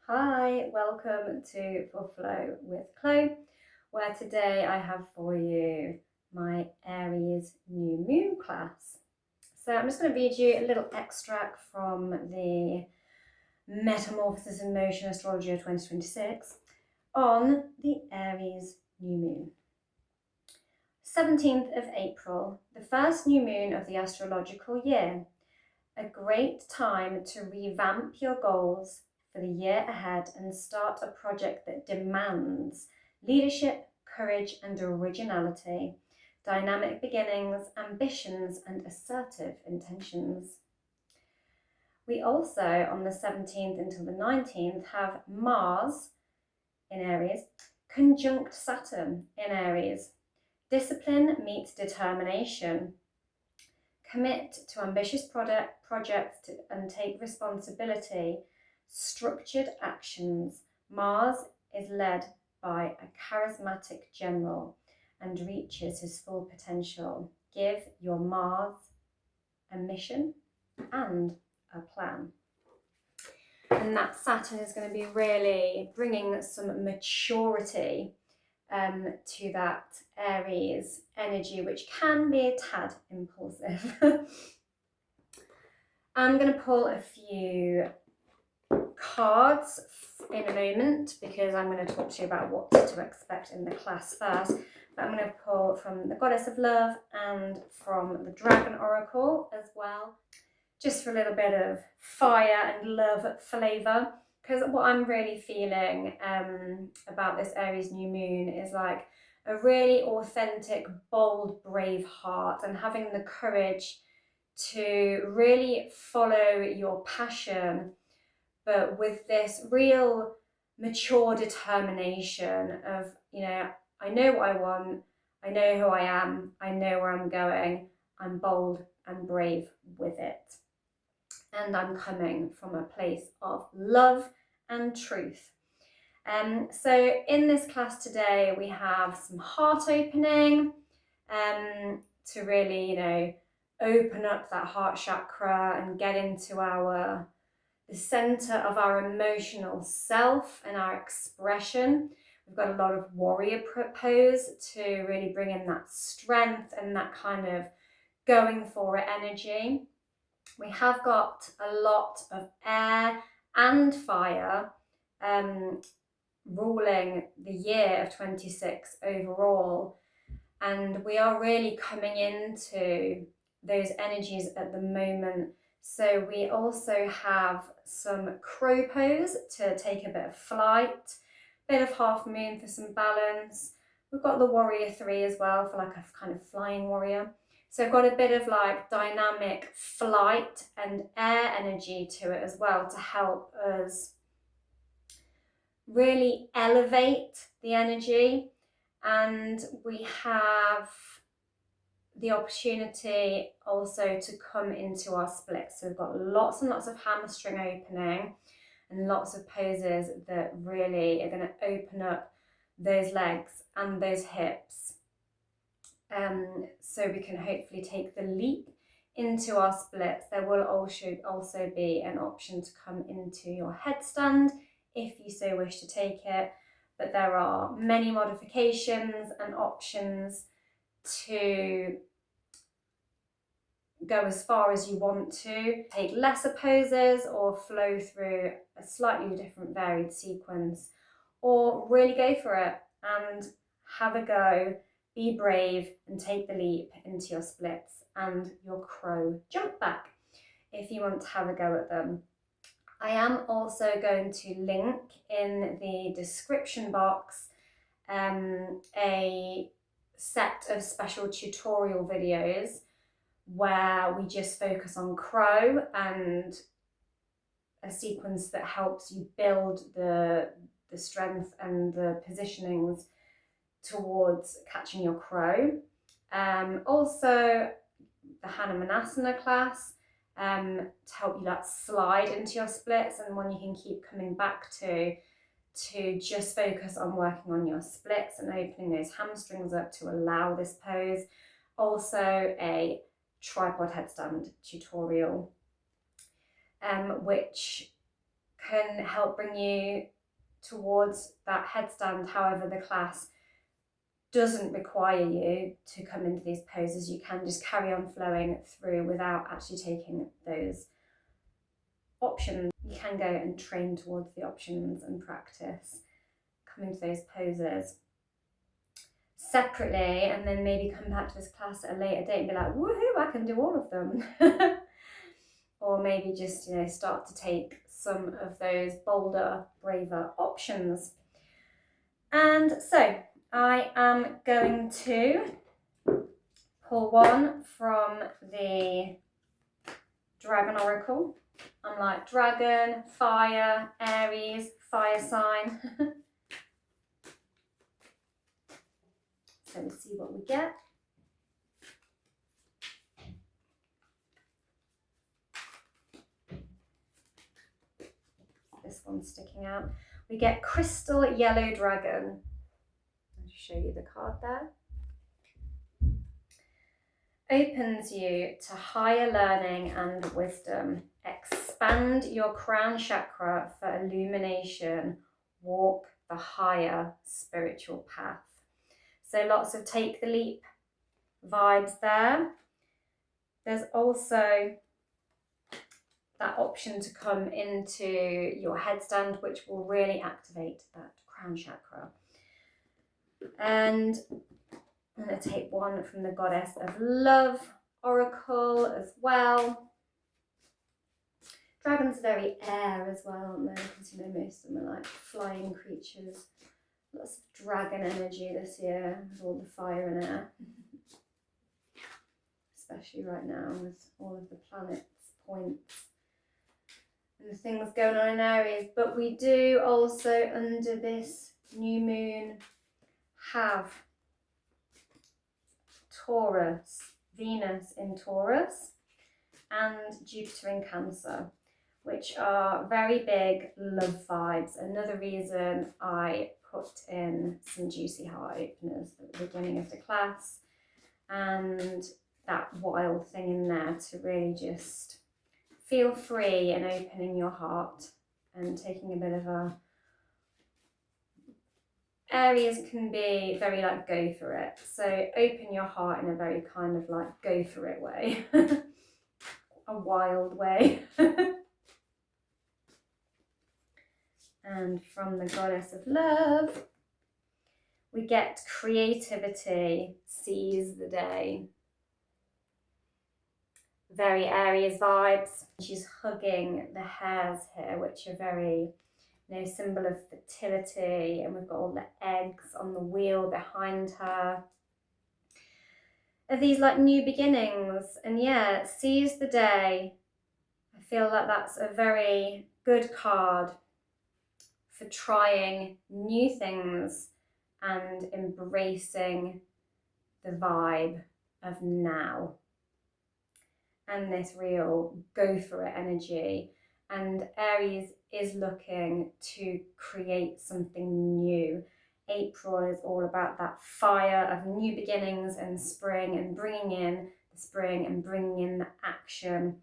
Hi, welcome to For Flow with Chloe, where today I have for you my Aries new moon class. So I'm just going to read you a little extract from the Metamorphosis in Motion Astrology of 2026 on the Aries new moon. 17th of April, the first new moon of the astrological year. A great time to revamp your goals for the year ahead and start a project that demands leadership, courage, and originality, dynamic beginnings, ambitions, and assertive intentions. We also, on the 17th until the 19th, have Mars in Aries, conjunct Saturn in Aries. Discipline meets determination. Commit to ambitious projects and take responsibility. Structured actions. Mars is led by a charismatic general and reaches his full potential. Give your Mars a mission and a plan. And that Saturn is going to be really bringing some maturity to that Aries energy, which can be a tad impulsive. I'm going to pull a few cards in a moment because I'm going to talk to you about what to expect in the class first. But I'm going to pull from the Goddess of Love and from the Dragon Oracle as well, just for a little bit of fire and love flavour. Because what I'm really feeling about this Aries new moon is like a really authentic, bold, brave heart and having the courage to really follow your passion, but with this real mature determination of, I know what I want, I know who I am, I know where I'm going, I'm bold and brave with it. And I'm coming from a place of love and truth. So in this class today, we have some heart opening to really, open up that heart chakra and get into the center of our emotional self and our expression. We've got a lot of warrior pose to really bring in that strength and that kind of going for it energy. We have got a lot of air and fire ruling the year of 26 overall, and we are really coming into those energies at the moment. So we also have some crowpose to take a bit of flight, bit of half moon for some balance. We've got the warrior 3 as well for like a kind of flying warrior. So I've got a bit of like dynamic flight and air energy to it as well to help us really elevate the energy. And we have the opportunity also to come into our splits. So we've got lots and lots of hamstring opening and lots of poses that really are going to open up those legs and those hips. So we can hopefully take the leap into our splits. There will also be an option to come into your headstand if you so wish to take it, but there are many modifications and options to go as far as you want to, take lesser poses or flow through a slightly different varied sequence, or really go for it and have a go, be brave and take the leap into your splits and your crow jump back if you want to have a go at them. I am also going to link in the description box a set of special tutorial videos where we just focus on crow and a sequence that helps you build the strength and the positionings towards catching your crow. Also the hanumanasnana class to help you slide into your splits, and one you can keep coming back to just focus on working on your splits and opening those hamstrings up to allow this pose. Also a tripod headstand tutorial, which can help bring you towards that headstand. However, the class doesn't require you to come into these poses. You can just carry on flowing through without actually taking those options. You can go and train towards the options and practice coming to those poses separately, and then maybe come back to this class at a later date and be like, woohoo, I can do all of them. Or maybe just, you know, start to take some of those bolder, braver options. And so I am going to pull one from the Dragon Oracle. I'm like dragon, fire, Aries, fire sign. So let's see what we get. This one's sticking out. We get Crystal Yellow Dragon. I'll show you the card there. Opens you to higher learning and wisdom. Expand your crown chakra for illumination. Walk the higher spiritual path. So lots of take the leap vibes there. There's also that option to come into your headstand, which will really activate that crown chakra. And I'm going to take one from the Goddess of Love Oracle as well. Dragons are very air as well, aren't they? Because, you know, most of them are like flying creatures. Lots of dragon energy this year with all the fire and air. Especially right now with all of the planets, points, and the things going on in Aries. But we do also, under this new moon, have Taurus, Venus in Taurus, and Jupiter in Cancer, which are very big love vibes. Another reason I put in some juicy heart openers at the beginning of the class, and that wild thing in there to really just feel free and opening your heart and taking a bit of a... Aries can be very like go for it, so open your heart in a very kind of like go for it way. A wild way. And from the Goddess of Love, we get creativity, seize the day. Very Aries vibes. She's hugging the hares here, which are very, you know, symbol of fertility, and we've got all the eggs on the wheel behind her. Are these like new beginnings? And yeah, seize the day. I feel like that's a very good card for trying new things and embracing the vibe of now and this real go for it energy. And Aries is looking to create something new. April is all about that fire of new beginnings and spring, and bringing in the spring and bringing in the action.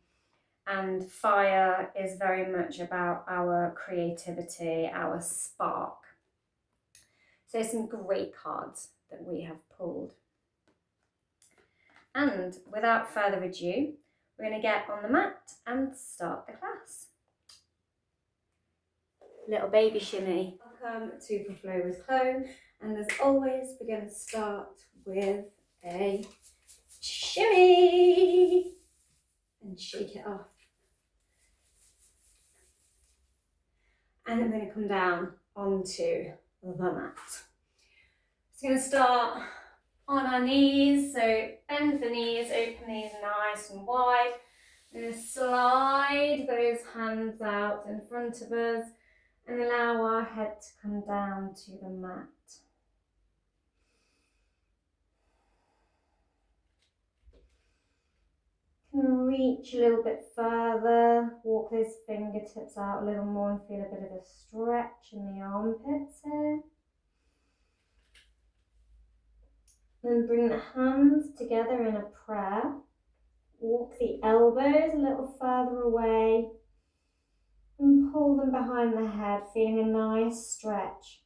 And fire is very much about our creativity, our spark. So some great cards that we have pulled. And without further ado, we're going to get on the mat and start the class. Little baby shimmy. Welcome to For Flow with Chloe, and as always we're going to start with a shimmy and shake it off. And I'm going to come down onto the mat. So we're going to start on our knees, so bend the knees, open these nice and wide. We're going to slide those hands out in front of us and allow our head to come down to the mat. Can reach a little bit further, walk those fingertips out a little more and feel a bit of a stretch in the armpits here. Then bring the hands together in a prayer. Walk the elbows a little further away. and pull them behind the head, feeling a nice stretch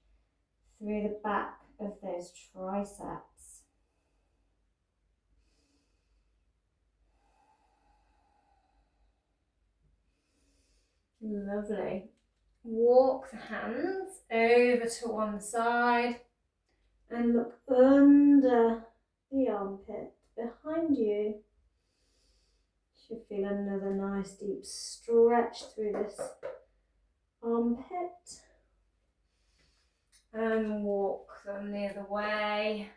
through the back of those triceps. Lovely. Walk the hands over to one side and look under the armpit behind you. Should feel another nice deep stretch through this armpit. And walk them the other way.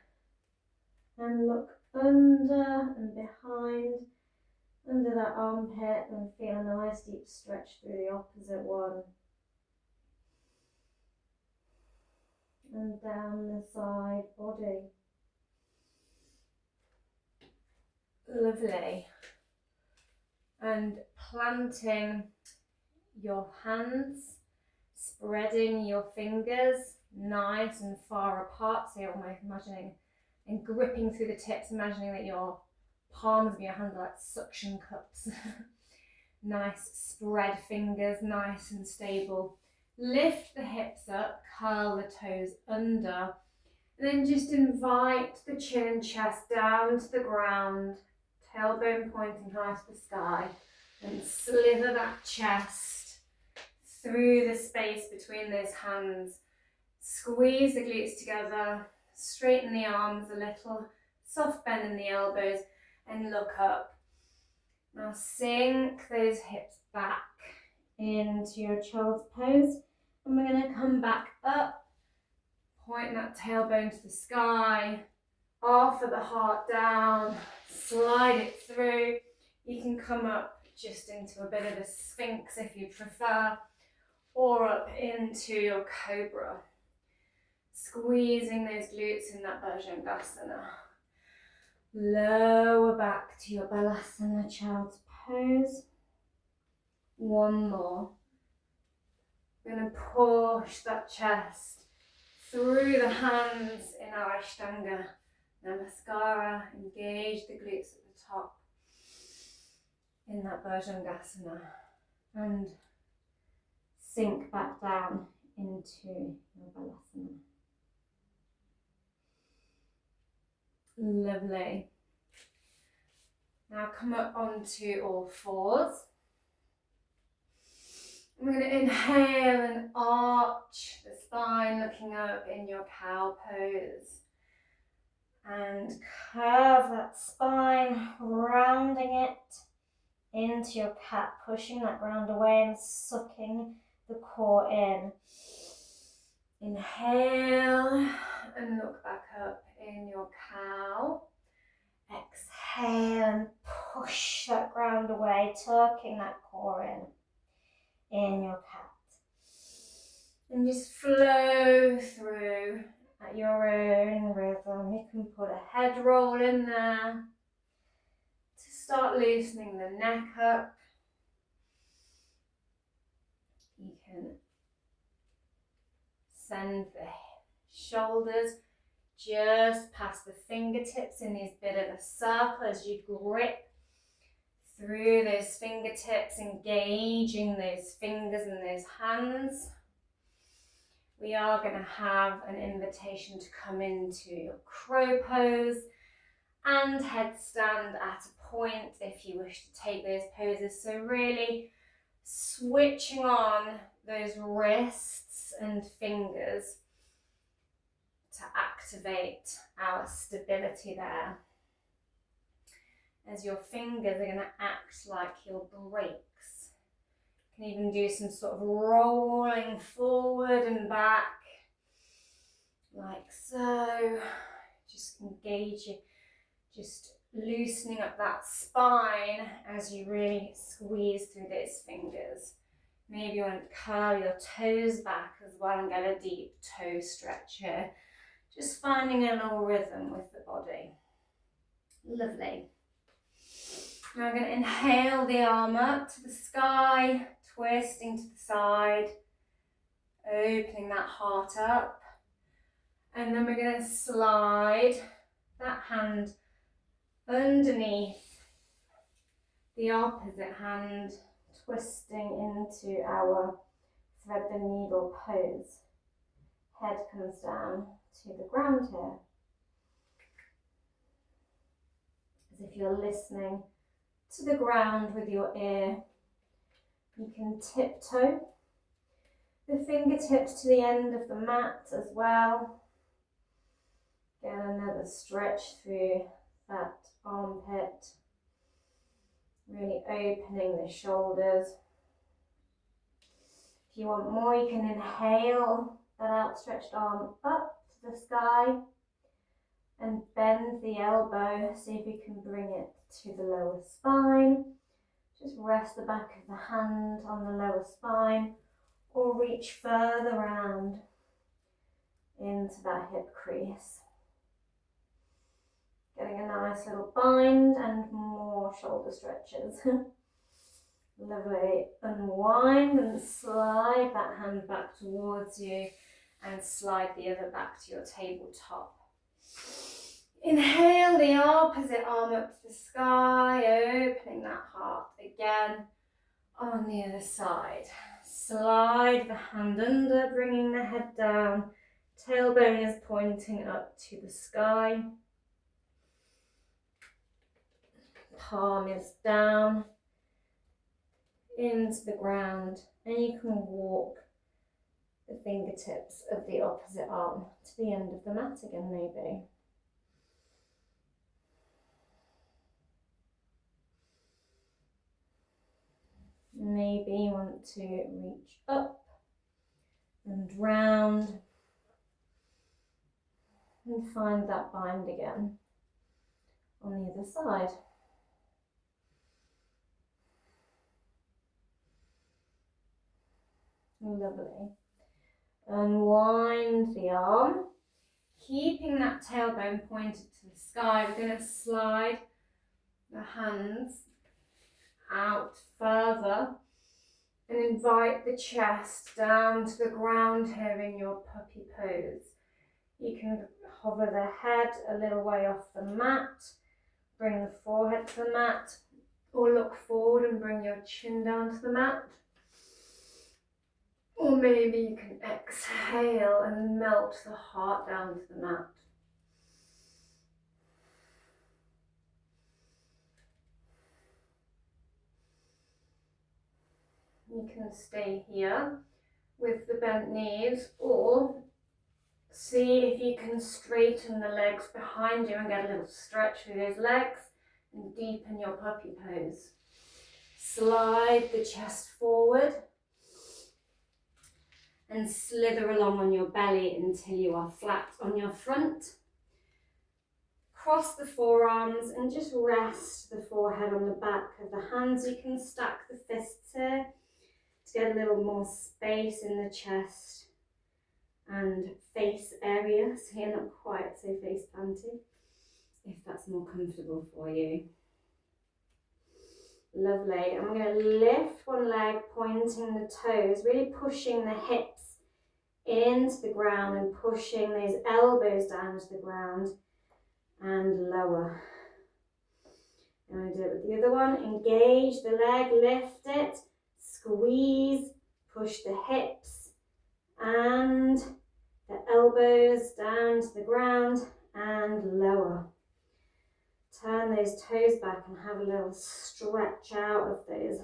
And look under and behind, under that armpit, and feel a nice deep stretch through the opposite one. And down the side body. Lovely. And planting your hands, spreading your fingers nice and far apart, so you're almost imagining and gripping through the tips, imagining that your palms of your hands are like suction cups. Nice spread fingers, nice and stable. Lift the hips up, curl the toes under, and then just invite the chin and chest down to the ground, tailbone pointing high to the sky, and slither that chest through the space between those hands. Squeeze the glutes together, straighten the arms a little, soft bend in the elbows, and look up. Now sink those hips back into your child's pose, and we're going to come back up, point that tailbone to the sky, offer the heart down, slide it through. You can come up just into a bit of a sphinx if you prefer, or up into your cobra. Squeezing those glutes in that Bhujangasana. Lower back to your Balasana, child's pose. One more. We're going to push that chest through the hands in our Ashtanga Namaskara. Engage the glutes at the top in that Bhujangasana. And sink back down into your Balasana. Lovely. Now come up onto all fours. We're going to inhale and arch the spine, looking up in your cow pose. And curve that spine, rounding it into your cat, pushing that ground away and sucking the core in. Inhale and look back up in your cow. Exhale and push that ground away, tucking that core in your cat. And just flow through at your own rhythm. You can put a head roll in there to start loosening the neck up. You can send the shoulders just past the fingertips in this bit of a circle as you grip through those fingertips, engaging those fingers and those hands. We are going to have an invitation to come into your crow pose and headstand at a point if you wish to take those poses. So really switching on those wrists and fingers to activate our stability there. As your fingers are going to act like your brakes. You can even do some sort of rolling forward and back, like so. Just engage it, just loosening up that spine as you really squeeze through those fingers. Maybe you want to curl your toes back as well and get a deep toe stretch here. Just finding a little rhythm with the body. Lovely. Now I'm going to inhale the arm up to the sky, twisting to the side, opening that heart up. And then we're going to slide that hand underneath the opposite hand, twisting into our thread the needle pose. Head comes down to the ground here, as if you're listening to the ground with your ear. You can tiptoe the fingertips to the end of the mat as well. Get another stretch through that armpit, really opening the shoulders. If you want more, you can inhale that outstretched arm up to the sky and bend the elbow. See if you can bring it to the lower spine. Just rest the back of the hand on the lower spine or reach further round into that hip crease. Getting a nice little bind and more shoulder stretches. Lovely. Unwind and slide that hand back towards you and slide the other back to your tabletop. Inhale the opposite arm up to the sky, opening that heart again on the other side. Slide the hand under, bringing the head down. Tailbone is pointing up to the sky. Palm is down into the ground, and you can walk the fingertips of the opposite arm to the end of the mat again, maybe. Maybe you want to reach up and round and find that bind again on the other side. Lovely. Unwind the arm, keeping that tailbone pointed to the sky. We're going to slide the hands out further and invite the chest down to the ground here in your puppy pose. You can hover the head a little way off the mat, bring the forehead to the mat, or look forward and bring your chin down to the mat. Or maybe you can exhale and melt the heart down to the mat. You can stay here with the bent knees, or see if you can straighten the legs behind you and get a little stretch through those legs and deepen your puppy pose. Slide the chest forward and slither along on your belly until you are flat on your front. Cross the forearms and just rest the forehead on the back of the hands. You can stack the fists here to get a little more space in the chest and face area, so you're not quite so face planted, if that's more comfortable for you. Lovely. I'm going to lift one leg, pointing the toes, really pushing the hips into the ground and pushing those elbows down to the ground and lower. And I do it with the other one. Engage the leg, lift it, squeeze, push the hips and the elbows down to the ground and lower. Turn those toes back and have a little stretch out of those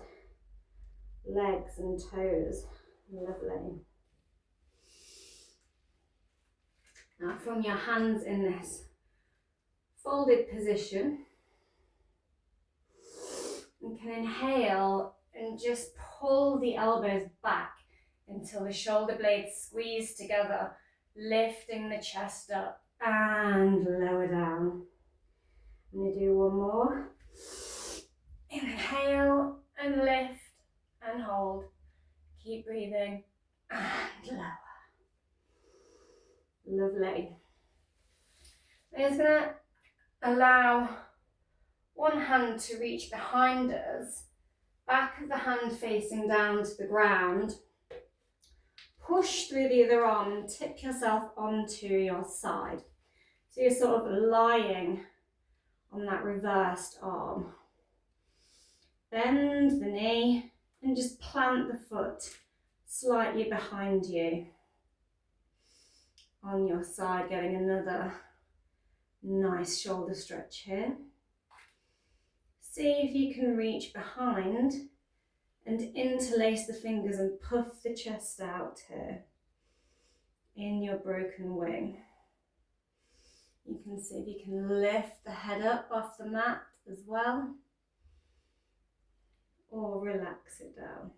legs and toes. Lovely. Now from your hands in this folded position, you can inhale and just pull the elbows back until the shoulder blades squeeze together, lifting the chest up and lower down. I'm going to do one more. Inhale and lift and hold. Keep breathing and lower. Lovely. I'm just going to allow one hand to reach behind us, back of the hand facing down to the ground. Push through the other arm and tip yourself onto your side. So you're sort of lying on that reversed arm. Bend the knee And just plant the foot slightly behind you on your side, getting another nice shoulder stretch here. See if you can reach behind and interlace the fingers and puff the chest out here in your broken wing. You can see if you can lift the head up off the mat as well, or relax it down.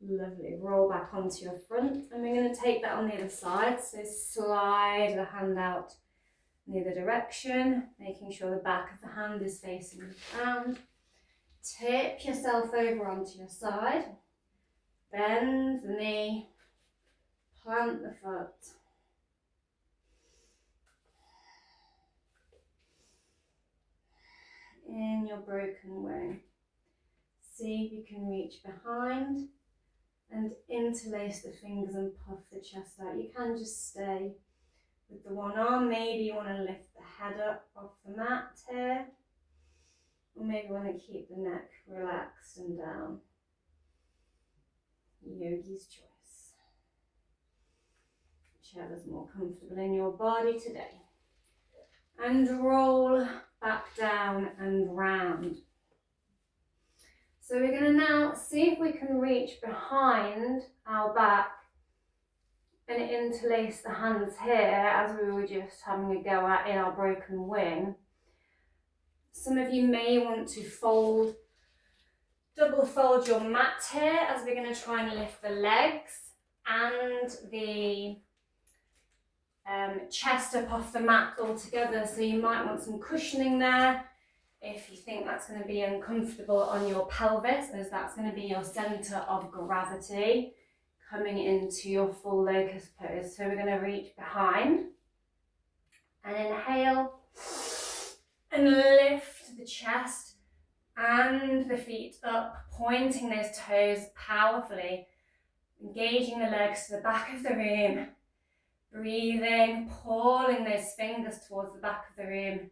Lovely. Roll back onto your front, and we're going to take that on the other side. So slide the hand out in the other direction, making sure the back of the hand is facing the ground. Tip yourself over onto your side. Bend the knee. Plant the foot. In your broken wing. See if you can reach behind and interlace the fingers and puff the chest out. You can just stay with the one arm. Maybe you want to lift the head up off the mat here, or maybe you want to keep the neck relaxed and down. Yogi's choice. Whichever's more comfortable in your body today. And roll back down and round. So we're going to now see if we can reach behind our back and interlace the hands here as we were just having a go at in our broken wing. Some of you may want to double fold your mat here as we're going to try and lift the legs and the chest up off the mat all together. So you might want some cushioning there if you think that's going to be uncomfortable on your pelvis, as that's going to be your center of gravity coming into your full locust pose. So we're going to reach behind and inhale and lift the chest and the feet up, pointing those toes powerfully, engaging the legs to the back of the room, breathing, pulling those fingers towards the back of the room,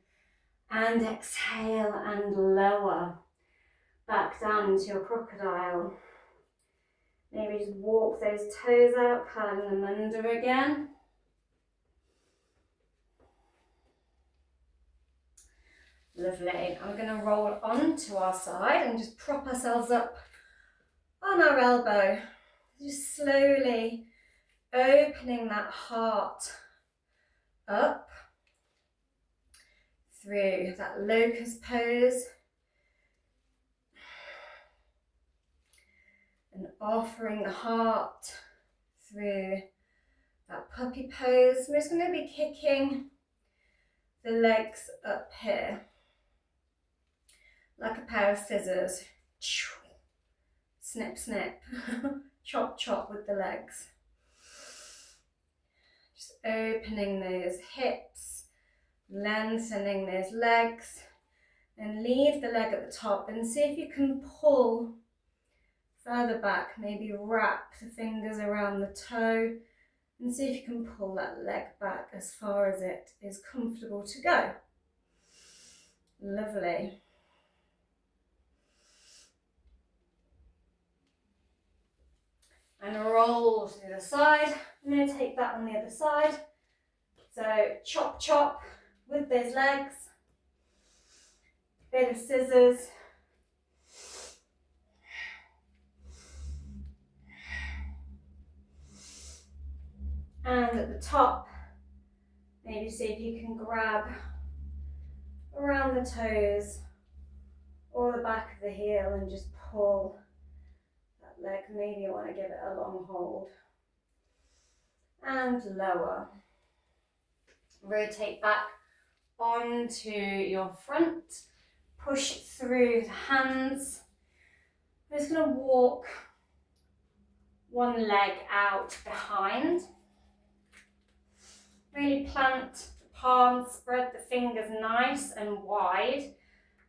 and exhale and lower back down into your crocodile. Maybe just walk those toes out, curling them under again. Lovely. And we're going to roll onto our side and just prop ourselves up on our elbow. Just slowly opening that heart up through that locust pose and offering the heart through that puppy pose. We're just going to be kicking the legs up here like a pair of scissors. Snip, snip, chop, chop with the legs. Just opening those hips, lengthening those legs, and leave the leg at the top and see if you can pull further back. Maybe wrap the fingers around the toe and see if you can pull that leg back as far as it is comfortable to go. Lovely. And roll to the side. I'm going to take that on the other side. So chop, chop with those legs. Bit of scissors. And at the top, maybe see if you can grab around the toes or the back of the heel and just pull that leg. Maybe you want to give it a long hold. And lower. Rotate back onto your front. Push through the hands. I'm just going to walk one leg out behind. Really plant the palms, spread the fingers nice and wide.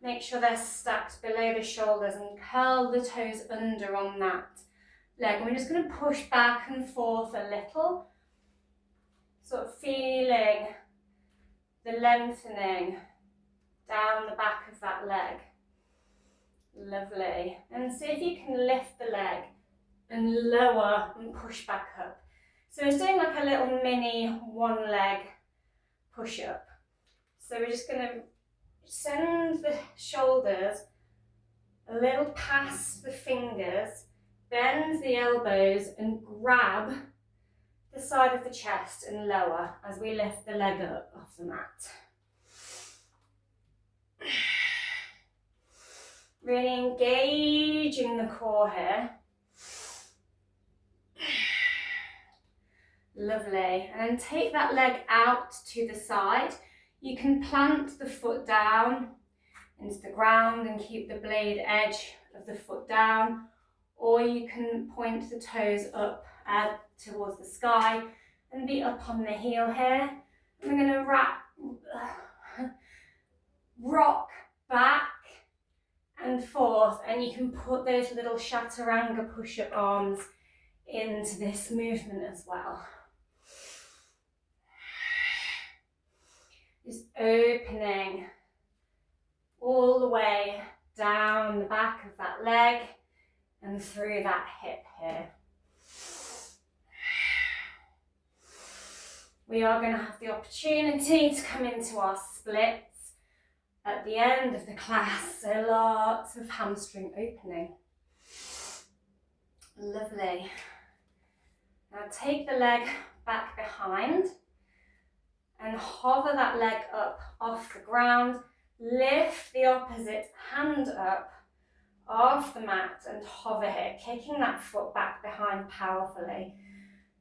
Make sure they're stacked below the shoulders and curl the toes under on that leg. And we're just going to push back and forth a little, sort of feeling the lengthening down the back of that leg. Lovely. And see if you can lift the leg and lower and push back up. So it's doing like a little mini one leg push up. So we're just going to send the shoulders a little past the fingers, bend the elbows and grab the side of the chest and lower as we lift the leg up off the mat. Really engaging the core here. Lovely. And then take that leg out to the side. You can plant the foot down into the ground and keep the blade edge of the foot down, or you can point the toes up towards the sky and be up on the heel here. And we're going to rock back and forth, and you can put those little chaturanga push-up arms into this movement as well. Just opening all the way down the back of that leg and through that hip here. We are going to have the opportunity to come into our splits at the end of the class, so lots of hamstring opening. Lovely. Now take the leg back behind and hover that leg up off the ground. Lift the opposite hand up off the mat and hover here, kicking that foot back behind powerfully.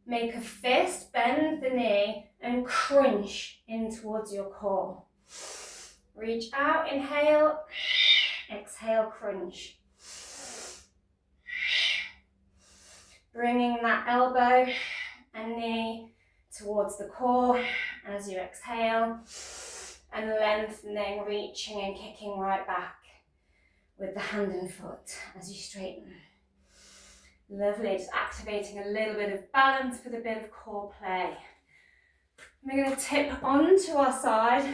Make a fist, bend the knee and crunch in towards your core. Reach out, inhale, exhale, crunch. Bringing that elbow and knee towards the core as you exhale, and lengthening, reaching and kicking right back with the hand and foot as you straighten. Lovely, just activating a little bit of balance with a bit of core play. We're going to tip onto our side,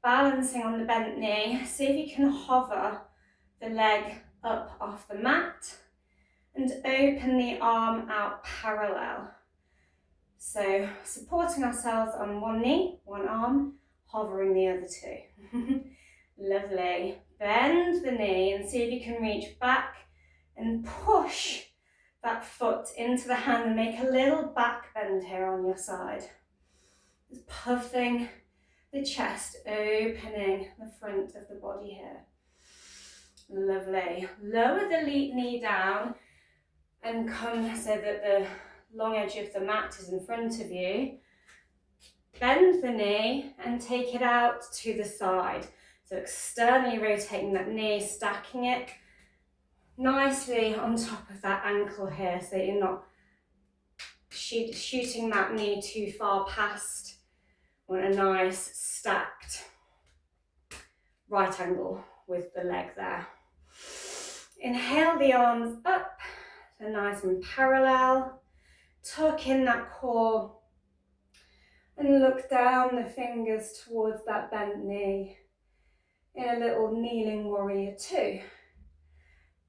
balancing on the bent knee. See if you can hover the leg up off the mat and open the arm out parallel. So supporting ourselves on one knee, one arm, hovering the other two. Lovely. Bend the knee and see if you can reach back and push that foot into the hand and make a little back bend here on your side. Just puffing the chest, opening the front of the body here. Lovely. Lower the knee down and come so that the long edge of the mat is in front of you. Bend the knee and take it out to the side. So externally rotating that knee, stacking it nicely on top of that ankle here so you're not shooting that knee too far past. Want a nice stacked right angle with the leg there. Inhale the arms up, so nice and parallel. Tuck in that core and look down the fingers towards that bent knee in a little kneeling warrior two.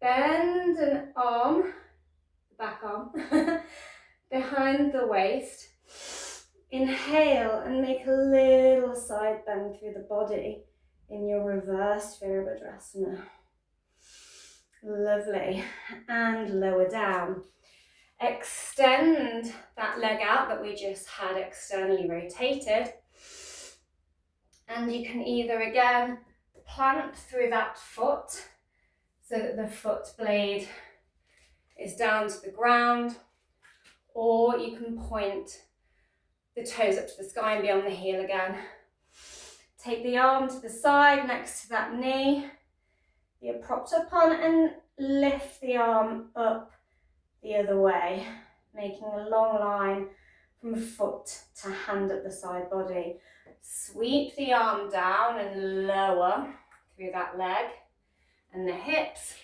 Bend an arm, back arm, behind the waist. Inhale and make a little side bend through the body in your reverse Virabhadrasana. Lovely. And lower down. Extend that leg out that we just had externally rotated. And you can either again plant through that foot so that the foot blade is down to the ground, or you can point the toes up to the sky and be on the heel again. Take the arm to the side next to that knee. You're propped up on and lift the arm up the other way, making a long line from foot to hand at the side body. Sweep the arm down and lower through that leg and the hips,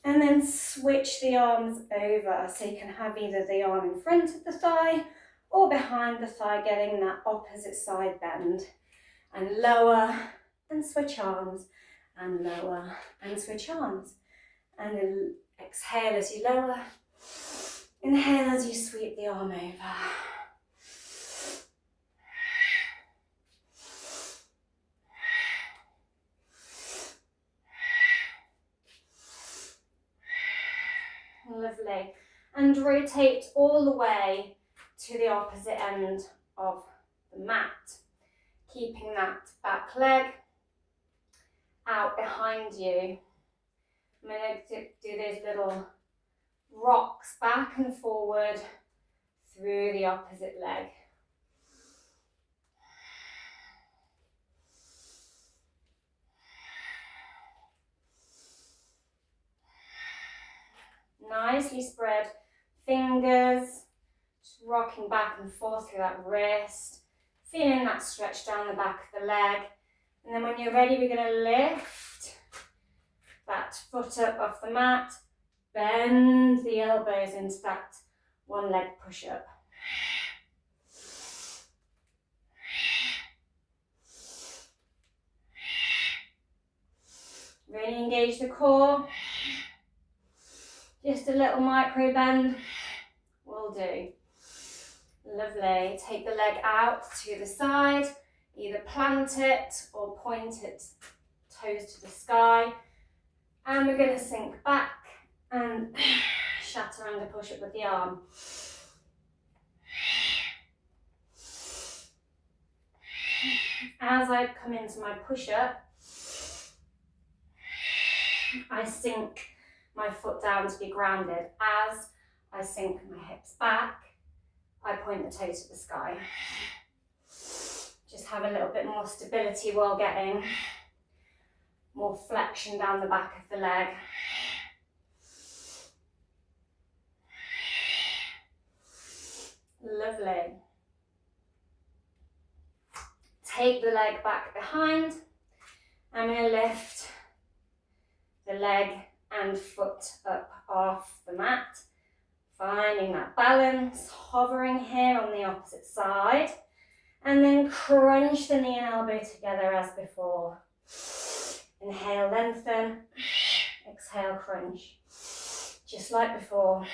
and then switch the arms over so you can have either the arm in front of the thigh or behind the thigh, getting that opposite side bend, and lower and switch arms and lower, and switch arms. And then exhale as you lower. Inhale as you sweep the arm over. Lovely. And rotate all the way to the opposite end of the mat. Keeping that back leg out behind you. I'm going to do those little rocks back and forward through the opposite leg. Nicely spread fingers, just rocking back and forth through that wrist, feeling that stretch down the back of the leg. And then when you're ready, we're going to lift that foot up off the mat, bend the elbows into that one leg push-up. Really engage the core. Just a little micro bend will do. Lovely. Take the leg out to the side, either plant it or point it toes to the sky. And we're going to sink back and chaturanga push up with the arm. As I come into my push up, I sink my foot down to be grounded. As I sink my hips back, I point the toes to the sky. Just have a little bit more stability while getting more flexion down the back of the leg. Lovely. Take the leg back behind. I'm going to lift the leg and foot up off the mat. Finding that balance, hovering here on the opposite side. And then crunch the knee and elbow together as before. Inhale, lengthen. Exhale, crunch. Just like before.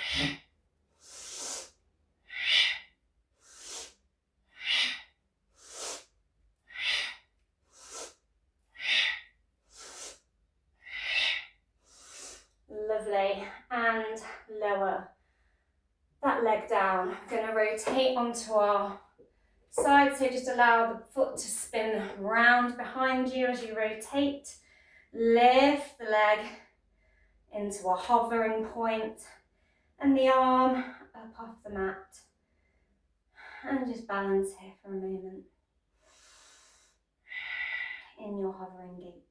Lovely. And lower that leg down. We're going to rotate onto our side, so just allow the foot to spin round behind you as you rotate. Lift the leg into a hovering point and the arm up off the mat. And just balance here for a moment in your hovering gait.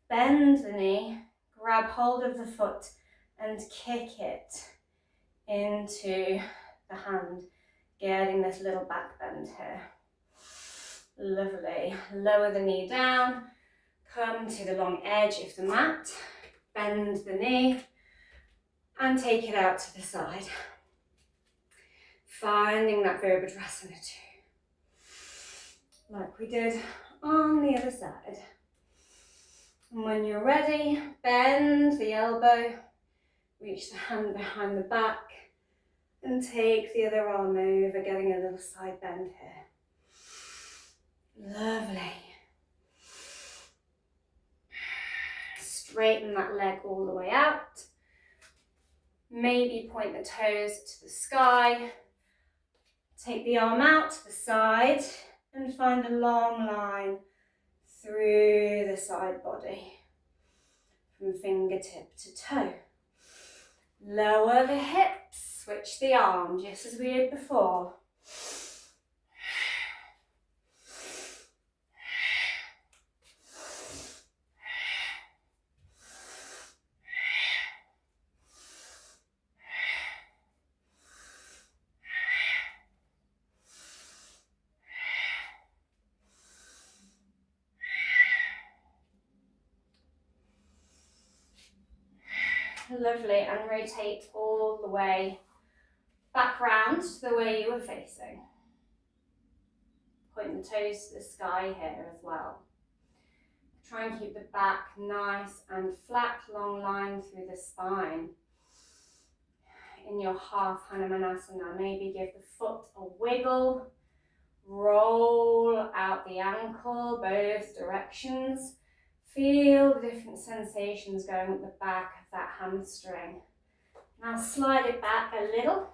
Bend the knee, grab hold of the foot and kick it into the hand, getting this little back bend here. Lovely. Lower the knee down, come to the long edge of the mat, bend the knee and take it out to the side. Finding that Virabhadrasana 2, like we did on the other side. And when you're ready, bend the elbow, reach the hand behind the back, and take the other arm over, getting a little side bend here. Lovely. Straighten that leg all the way out. Maybe point the toes to the sky. Take the arm out to the side and find a long line through the side body, from fingertip to toe. Lower the hips, switch the arm, just as we did before. Lovely, and rotate all the way back round to the way you were facing. Point the toes to the sky here as well. Try and keep the back nice and flat, long line through the spine. In your half hanumanasana, maybe give the foot a wiggle, roll out the ankle both directions. Feel the different sensations going up the back of that hamstring. Now slide it back a little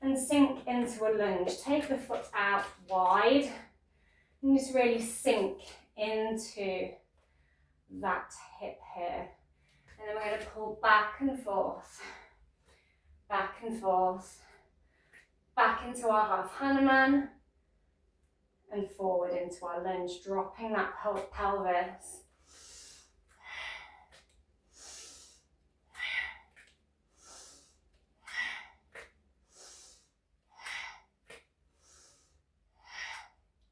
and sink into a lunge. Take the foot out wide and just really sink into that hip here. And then we're going to pull back and forth, back and forth, back into our half Hanuman and forward into our lunge, dropping that pelvis.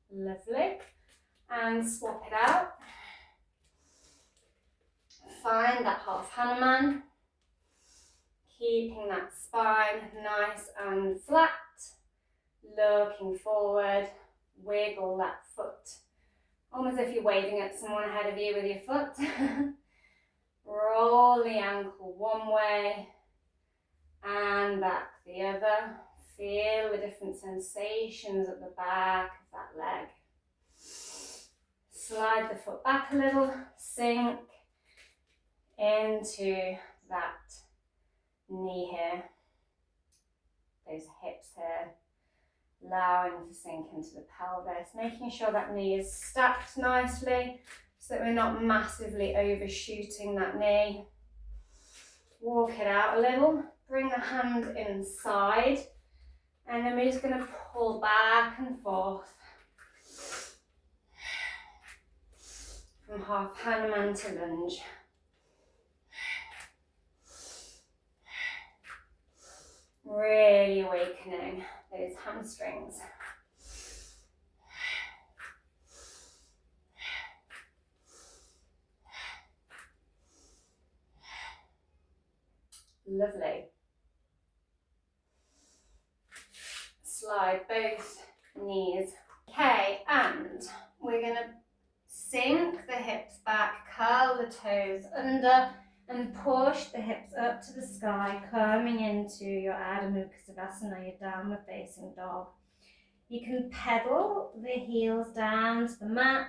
Lovely. And swap it out. Find that half Hanuman, keeping that spine nice and flat, looking forward, wiggle that foot, almost as if you're waving at someone ahead of you with your foot. Roll the ankle one way and back the other. Feel the different sensations at the back of that leg. Slide the foot back a little, sink into that knee here, those hips here, allowing to sink into the pelvis, making sure that knee is stacked nicely so that we're not massively overshooting that knee. Walk it out a little, bring the hand inside, and then we're just going to pull back and forth from half Hanuman to lunge. Really awakening those hamstrings. Lovely. Slide both knees. Okay, and we're going to sink the hips back, curl the toes under, and push the hips up to the sky, coming into your Shavasana, your downward facing dog. You can pedal the heels down to the mat,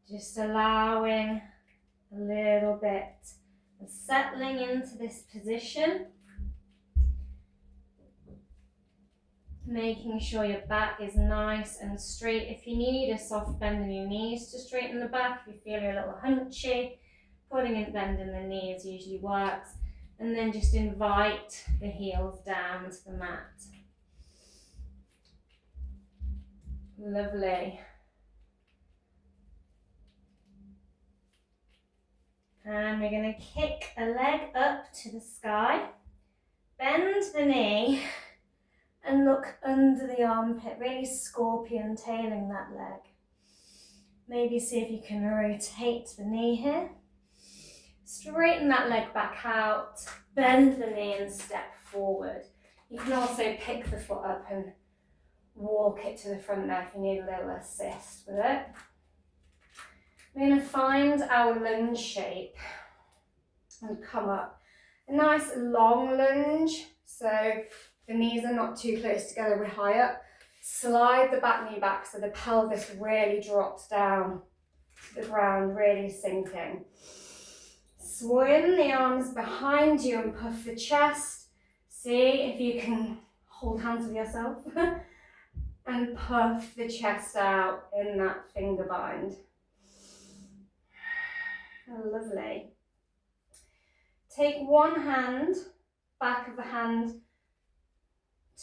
just allowing a little bit of settling into this position, making sure your back is nice and straight. If you need a soft bend in your knees to straighten the back, if you feel you're a little hunchy, putting a bend in the knees usually works. And then just invite the heels down to the mat. Lovely. And we're going to kick a leg up to the sky, bend the knee, and look under the armpit, really scorpion tailing that leg. Maybe see if you can rotate the knee here. Straighten that leg back out, bend the knee and step forward. You can also pick the foot up and walk it to the front there if you need a little assist with it. We're going to find our lunge shape and come up. A nice long lunge, so the knees are not too close together, we're high up. Slide the back knee back so the pelvis really drops down to the ground, really sinking. Swim the arms behind you and puff the chest. See if you can hold hands with yourself and puff the chest out in that finger bind. Oh, lovely. Take one hand, back of the hand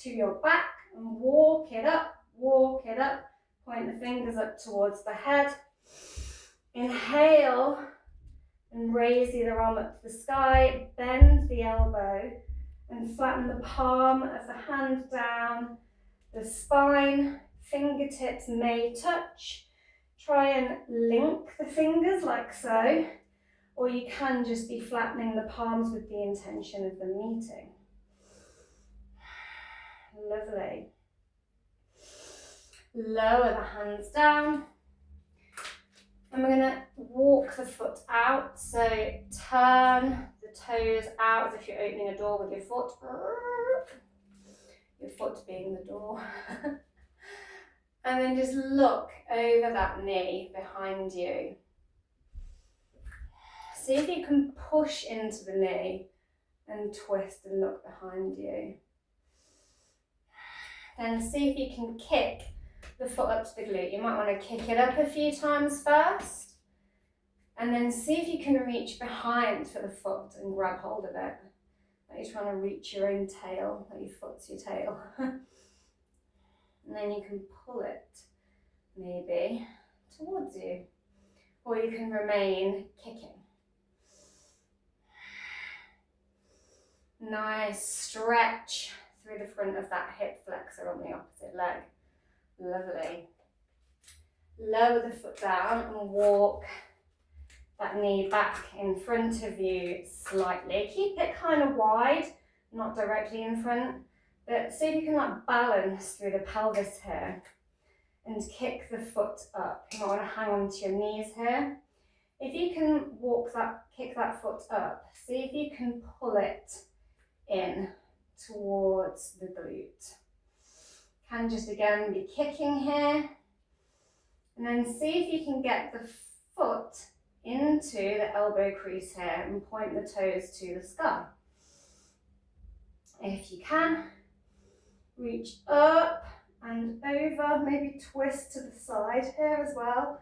to your back and walk it up, point the fingers up towards the head. Inhale and raise either arm up to the sky, bend the elbow and flatten the palm of the hand down. The spine, fingertips may touch. Try and link the fingers like so, or you can just be flattening the palms with the intention of them meeting. Lovely. Lower the hands down. And we're going to walk the foot out. So turn the toes out as if you're opening a door with your foot. Your foot being the door. And then just look over that knee behind you. See if you can push into the knee and twist and look behind you. Then see if you can kick the foot up to the glute. You might want to kick it up a few times first. And then see if you can reach behind for the foot and grab hold of it. Like you're trying to reach your own tail, like your foot's your tail. And then you can pull it, maybe, towards you. Or you can remain kicking. Nice stretch through the front of that hip flexor on the opposite leg. Lovely. Lower the foot down and walk that knee back in front of you slightly. Keep it kind of wide, not directly in front, but see if you can like balance through the pelvis here and kick the foot up. You might want to hang on to your knees here. If you can kick that foot up, see if you can pull it in towards the glute. Can just again be kicking here. And then see if you can get the foot into the elbow crease here and point the toes to the sky. If you can, reach up and over, maybe twist to the side here as well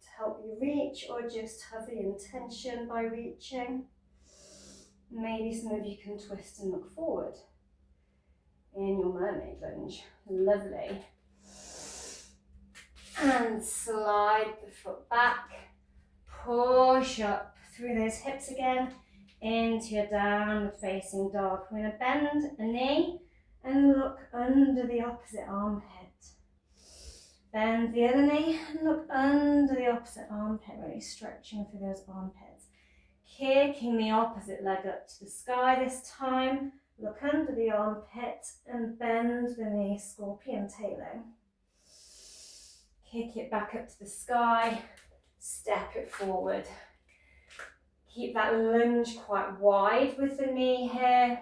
to help you reach, or just have the intention by reaching. Maybe some of you can twist and look forward in your mermaid lunge. Lovely. And slide the foot back. Push up through those hips again into your downward facing dog. We're going to bend a knee and look under the opposite armpit. Bend the other knee and look under the opposite armpit, really stretching through those armpits. Kicking the opposite leg up to the sky this time. Look under the armpit and bend the knee, scorpion tailing. Kick it back up to the sky. Step it forward. Keep that lunge quite wide with the knee here.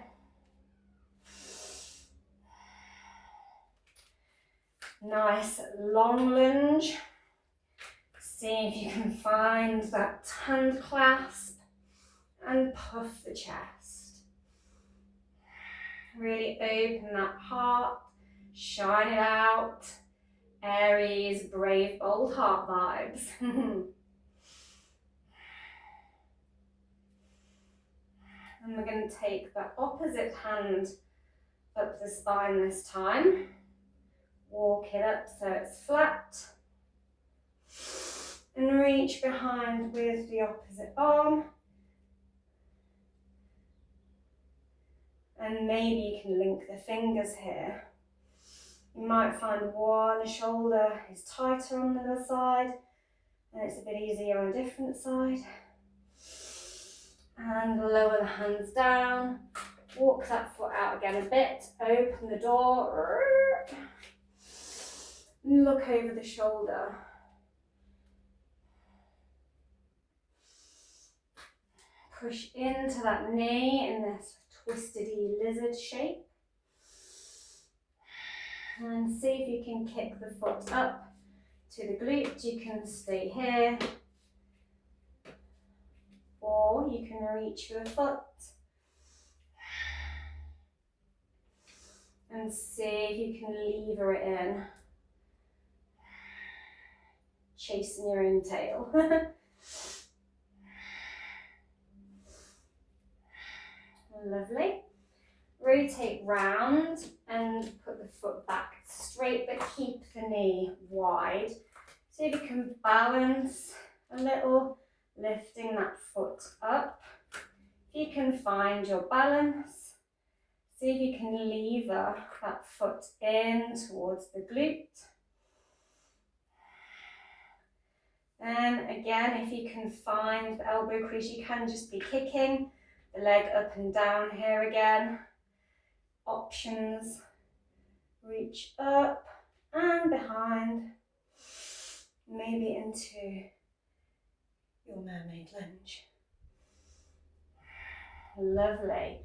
Nice long lunge. See if you can find that hand clasp and puff the chest. Really open that heart, shine it out. Aries, brave, bold heart vibes. And we're going to take the opposite hand up the spine this time. Walk it up so it's flat. And reach behind with the opposite arm. And maybe you can link the fingers here. You might find one shoulder is tighter on the other side, and it's a bit easier on a different side. And lower the hands down. Walk that foot out again a bit. Open the door. Look over the shoulder. Push into that knee in this twisted lizard shape. And see if you can kick the foot up to the glute. You can stay here. Or you can reach for the foot. And see if you can lever it in. Chasing your own tail. Lovely. Rotate round and put the foot back straight, but keep the knee wide. See if you can balance a little, lifting that foot up. If you can find your balance, see if you can lever that foot in towards the glute. And again, if you can find the elbow crease, you can just be kicking the leg up and down here again. Options, reach up and behind, maybe into your mermaid lunge. Lovely.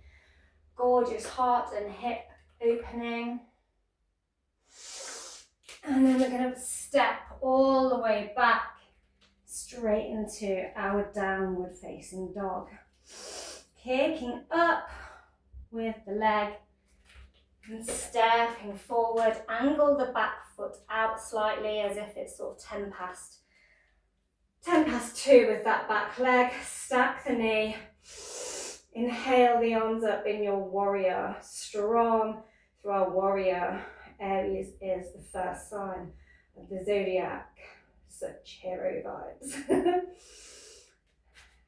Gorgeous heart and hip opening. And then we're going to step all the way back straight into our downward facing dog. Kicking up with the leg and stepping forward. Angle the back foot out slightly as if it's sort of 10 past 2 with that back leg. Stack the knee. Inhale the arms up in your warrior. Strong through our warrior. Aries is the first sign of the zodiac. Such hero vibes.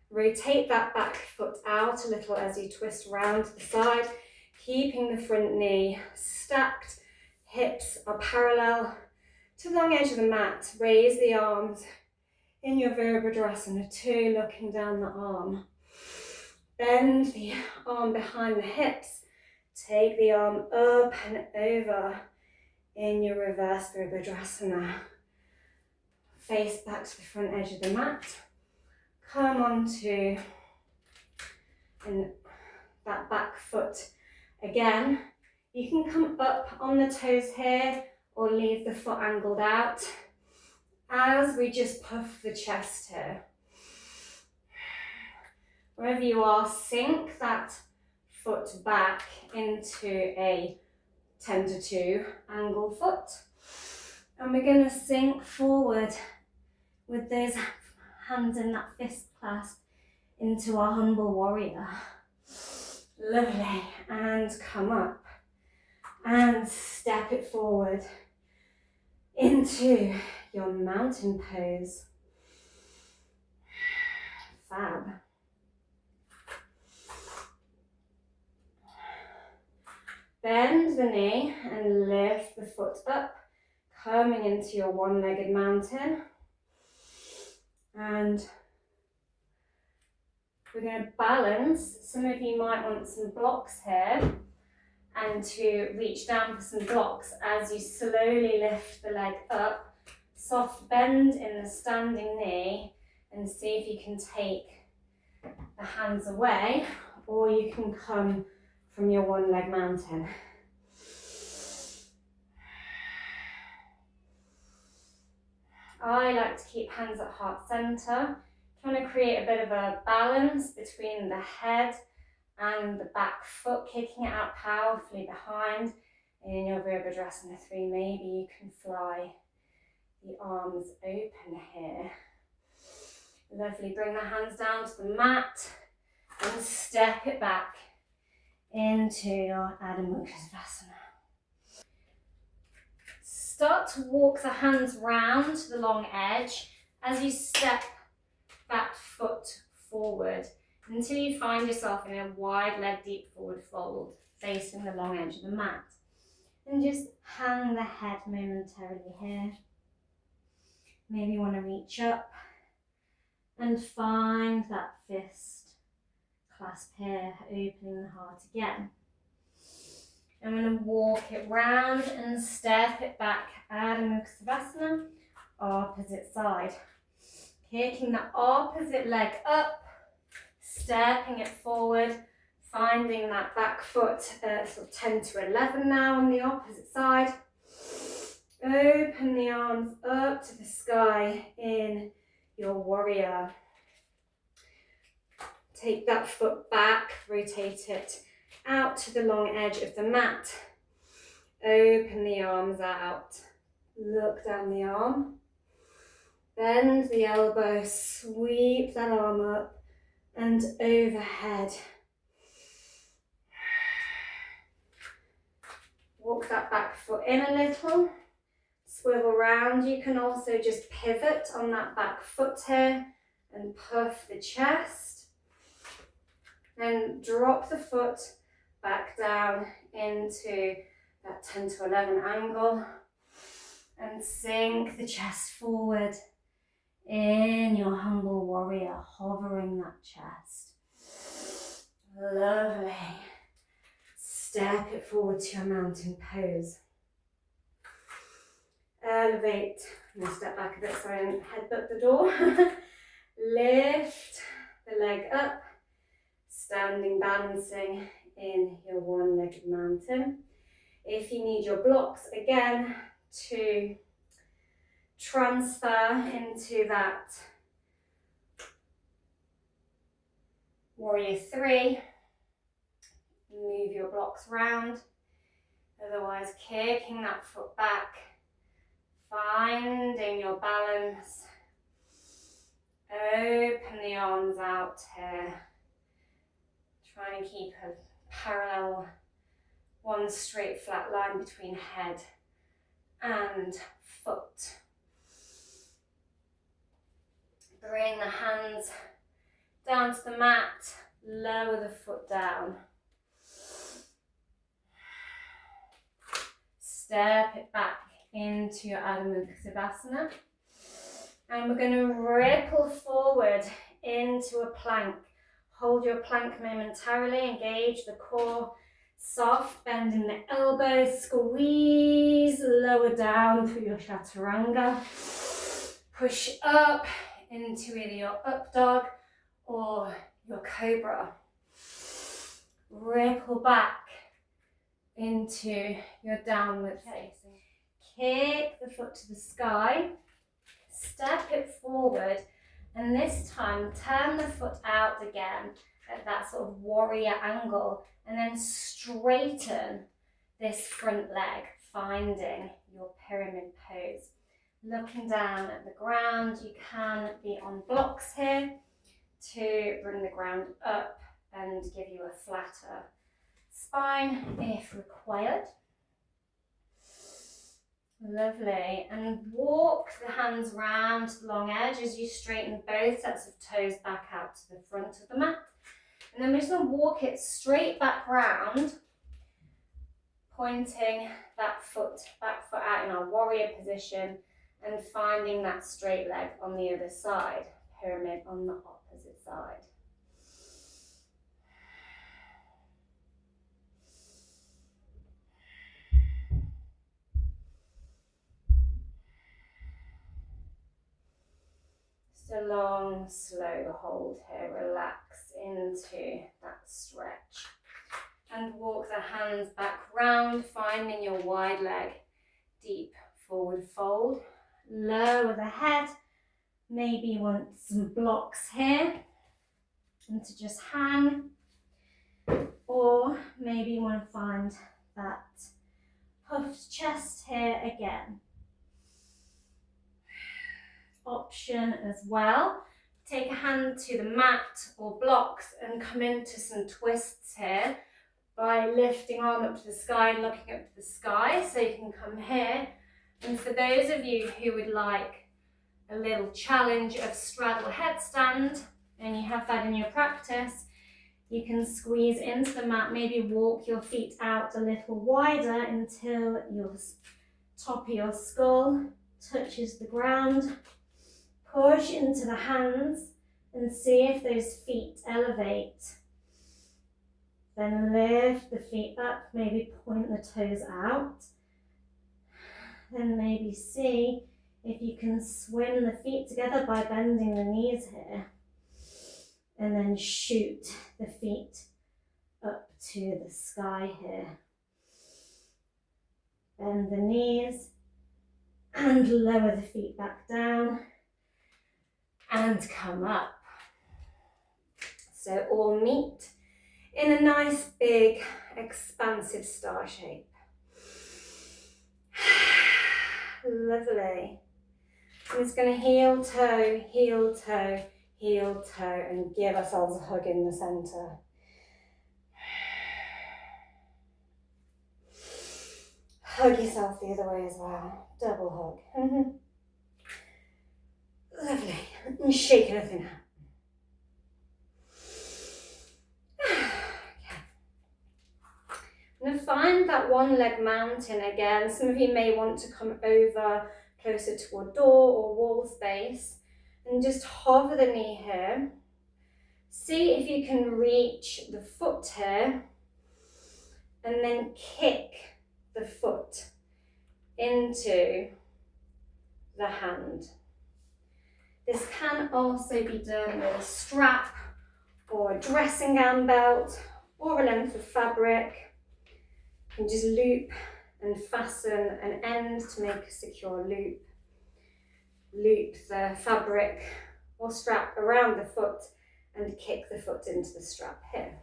Rotate that back foot out a little as you twist round to the side, keeping the front knee stacked. Hips are parallel to the long edge of the mat. Raise the arms in your Virabhadrasana 2, looking down the arm. Bend the arm behind the hips. Take the arm up and over in your reverse Virabhadrasana. Face back to the front edge of the mat. Come onto that back foot again. You can come up on the toes here or leave the foot angled out as we just puff the chest here. Wherever you are, sink that foot back into a 10-2 angle foot. And we're going to sink forward with those hands in that fist clasp into our humble warrior. Lovely. And come up and step it forward into your mountain pose. Fab. Bend the knee and lift the foot up, coming into your one-legged mountain. And we're going to balance. Some of you might want some blocks here, and to reach down for some blocks as you slowly lift the leg up. Soft bend in the standing knee, and see if you can take the hands away, or you can come from your one-leg mountain. I like to keep hands at heart center, trying to create a bit of a balance between the head and the back foot, kicking it out powerfully behind. In your Virabhadrasana 3, maybe you can fly the arms open here. Lovely. Bring the hands down to the mat and step it back into your Adho Mukha Shavasana. Start to walk the hands round to the long edge as you step that foot forward until you find yourself in a wide leg deep forward fold facing the long edge of the mat. And just hang the head momentarily here. Maybe you want to reach up and find that fist clasp here, opening the heart again. I'm going to walk it round and step it back, Adho Mukha Shavasana, opposite side. Kicking the opposite leg up, stepping it forward, finding that back foot, sort of 10 to 11 now on the opposite side. Open the arms up to the sky in your warrior. Take that foot back, rotate it out to the long edge of the mat. Open the arms out. Look down the arm. Bend the elbow, sweep that arm up and overhead. Walk that back foot in a little. Swivel round. You can also just pivot on that back foot here and puff the chest. Then drop the foot back down into that 10 to 11 angle and sink the chest forward in your humble warrior, hovering that chest. Lovely. Step it forward to your mountain pose. Elevate. I'm going to step back a bit so I don't headbutt the door. Lift the leg up, standing, balancing in your one-legged mountain. If you need your blocks again to transfer into that warrior three, move your blocks round. Otherwise, kicking that foot back, finding your balance. Open the arms out here. Trying to keep a parallel, one straight flat line between head and foot. Bring the hands down to the mat, lower the foot down. Step it back into your Shavasana. And we're going to ripple forward into a plank. Hold your plank momentarily, engage the core, soft, bend in the elbows, squeeze, lower down for your chaturanga. Push up into either your up dog or your cobra. Ripple back into your downward facing. Kick the foot to the sky, step it forward, and this time turn the foot out again at that sort of warrior angle, and then straighten this front leg, finding your pyramid pose. Looking down at the ground, you can be on blocks here to bring the ground up and give you a flatter spine if required. Lovely. And walk the hands round to the long edge as you straighten both sets of toes back out to the front of the mat. And then we're just going to walk it straight back round, pointing that back foot out in our warrior position and finding that straight leg on the other side, pyramid on the opposite side. Just a long, slow hold here. Relax into that stretch. And walk the hands back round, finding your wide leg, deep forward fold. Lower the head. Maybe you want some blocks here and to just hang. Or maybe you want to find that puffed chest here again. Option as well. Take a hand to the mat or blocks and come into some twists here by lifting arm up to the sky and looking up to the sky. So you can come here. And for those of you who would like a little challenge of straddle headstand, and you have that in your practice, you can squeeze into the mat, maybe walk your feet out a little wider until your top of your skull touches the ground. Push into the hands and see if those feet elevate. Then lift the feet up, maybe point the toes out. Then maybe see if you can swim the feet together by bending the knees here. And then shoot the feet up to the sky here. Bend the knees and lower the feet back down and come up. So all meet in a nice big expansive star shape. Lovely. I'm just going to heel toe, heel toe, heel toe, and give ourselves a hug in the centre. Hug yourself the other way as well. Double hug. Lovely. And shake everything out. I'm going to find that one leg mountain again. Some of you may want to come over closer to a door or wall space and just hover the knee here. See if you can reach the foot here and then kick the foot into the hand. This can also be done with a strap or a dressing gown belt or a length of fabric. You can just loop and fasten an end to make a secure loop. Loop the fabric or strap around the foot and kick the foot into the strap here.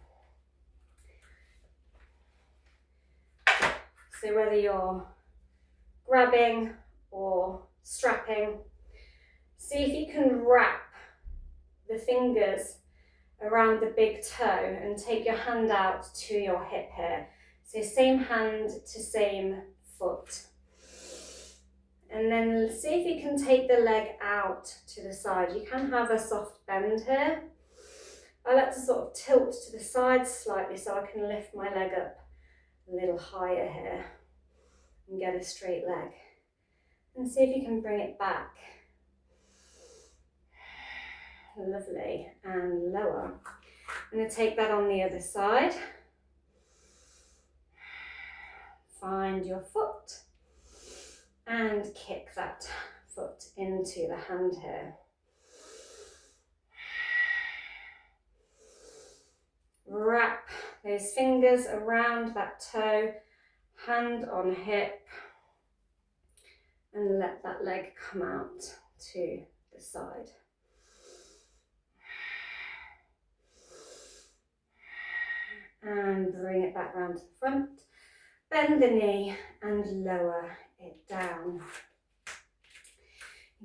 So whether you're grabbing or strapping, see if you can wrap the fingers around the big toe and take your hand out to your hip here. So same hand to same foot. And then see if you can take the leg out to the side. You can have a soft bend here. I like to sort of tilt to the side slightly so I can lift my leg up a little higher here and get a straight leg. And see if you can bring it back. Lovely. And lower. I'm going to take that on the other side. Find your foot and kick that foot into the hand here. Wrap those fingers around that toe, hand on hip, and let that leg come out to the side. And bring it back round to the front. Bend the knee and lower it down.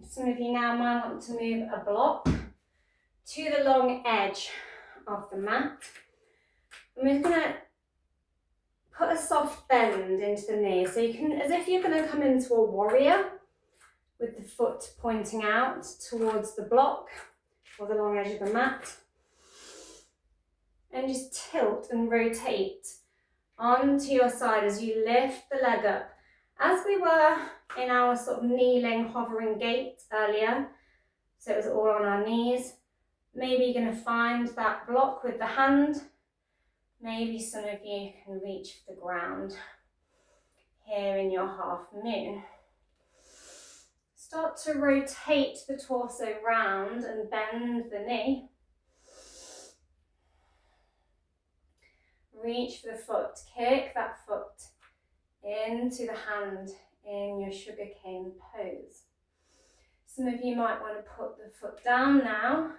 Some of you now might want to move a block to the long edge of the mat. And we're going to put a soft bend into the knee. So you can, as if you're going to come into a warrior with the foot pointing out towards the block or the long edge of the mat. And just tilt and rotate onto your side as you lift the leg up. As we were in our sort of kneeling, hovering gait earlier, so it was all on our knees, maybe you're going to find that block with the hand. Maybe some of you can reach the ground here in your half moon. Start to rotate the torso round and bend the knee. Reach for the foot, kick that foot into the hand in your sugarcane pose. Some of you might want to put the foot down now,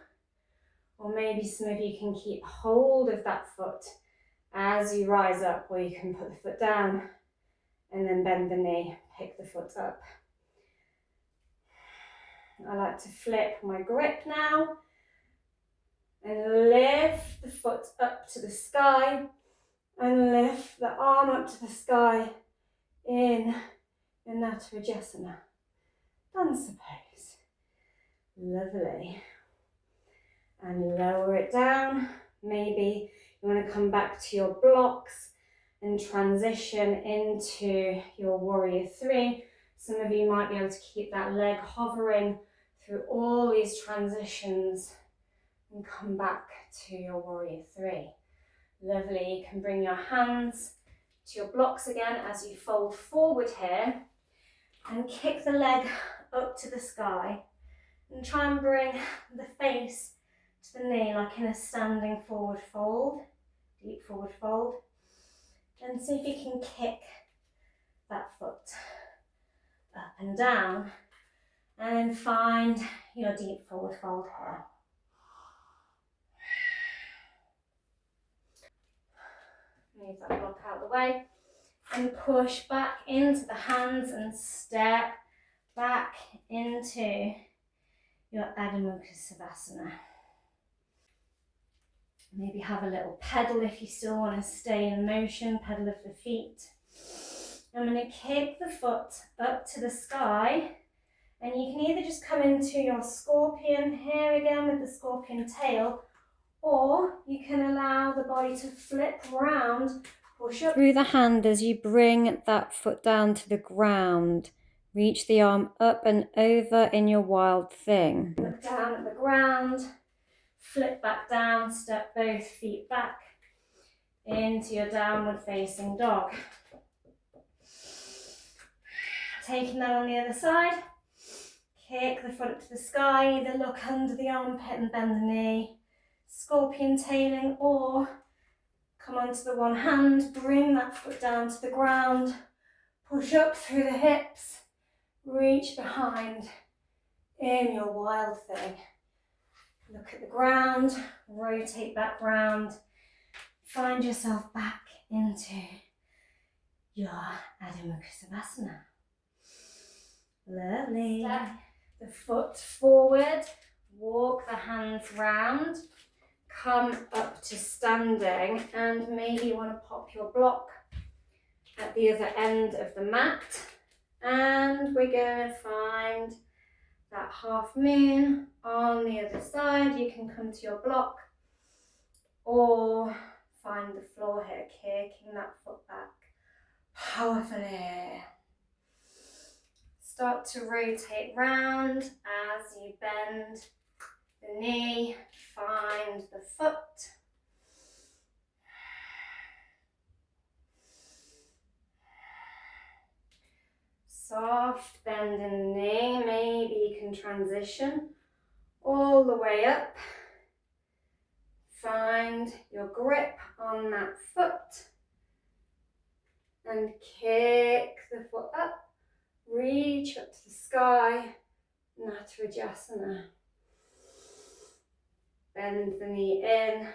or maybe some of you can keep hold of that foot as you rise up, or you can put the foot down and then bend the knee, pick the foot up. I like to flip my grip now and lift the foot up to the sky and lift the arm up to the sky in Hanumanasnana. Dancer pose. Lovely. And lower it down. Maybe you want to come back to your blocks and transition into your warrior three. Some of you might be able to keep that leg hovering through all these transitions and come back to your warrior three. Lovely. You can bring your hands to your blocks again as you fold forward here and kick the leg up to the sky and try and bring the face to the knee like in a standing forward fold, deep forward fold, and see if you can kick that foot up and down and then find your deep forward fold here. Move that block out of the way and push back into the hands and step back into your Shavasana. Maybe have a little pedal if you still want to stay in motion, pedal of the feet. I'm going to kick the foot up to the sky, and you can either just come into your scorpion here again with the scorpion tail, or you can allow the body to flip round, push up through the hand as you bring that foot down to the ground. Reach the arm up and over in your wild thing. Look down at the ground, flip back down, step both feet back into your downward facing dog. Taking that on the other side, Kick the foot up to the sky, either look under the armpit and bend the knee, scorpion tailing, or come onto the one hand, bring that foot down to the ground, push up through the hips, reach behind in your wild thing. Look at the ground, rotate back round, find yourself back into your Shavasana. Lovely. Step the foot forward, walk the hands round, come up to standing, and maybe you want to pop your block at the other end of the mat. And we're going to find that half moon on the other side. You can come to your block or find the floor here, kicking that foot back powerfully. Start to rotate round as you bend the knee, find the foot. Soft bend in the knee, maybe you can transition all the way up. Find your grip on that foot and kick the foot up. Reach up to the sky, Natarajasana. Bend the knee in.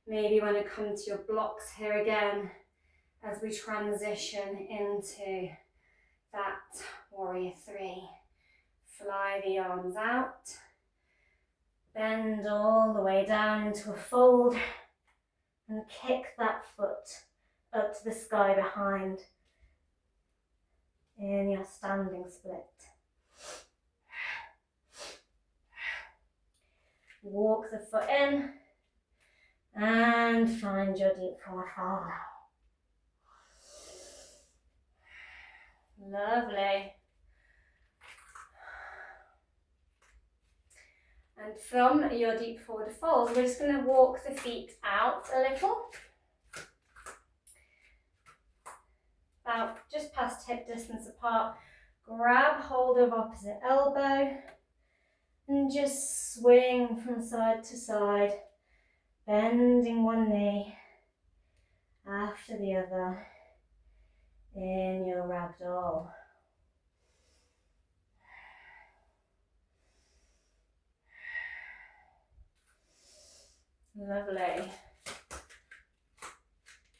Maybe you want to come to your blocks here again as we transition into that warrior three. Fly the arms out. Bend all the way down into a fold and kick that foot up to the sky behind in your standing split. Walk the foot in and find your deep forward fold. Lovely. And from your deep forward fold, we're just going to walk the feet out a little. About just past hip distance apart. Grab hold of opposite elbow and just swing from side to side, bending one knee after the other in your ragdoll. Lovely.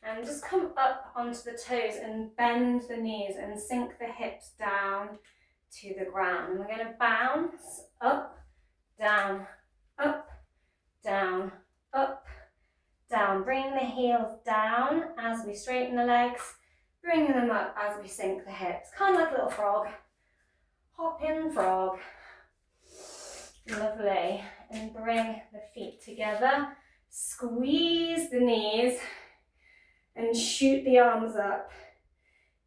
And just come up onto the toes and bend the knees and sink the hips down to the ground. And we're going to bounce up, down, up, down, up, down. Bring the heels down as we straighten the legs, bringing them up as we sink the hips. Kind of like a little frog. Hop in frog. Lovely. And bring the feet together. Squeeze the knees and shoot the arms up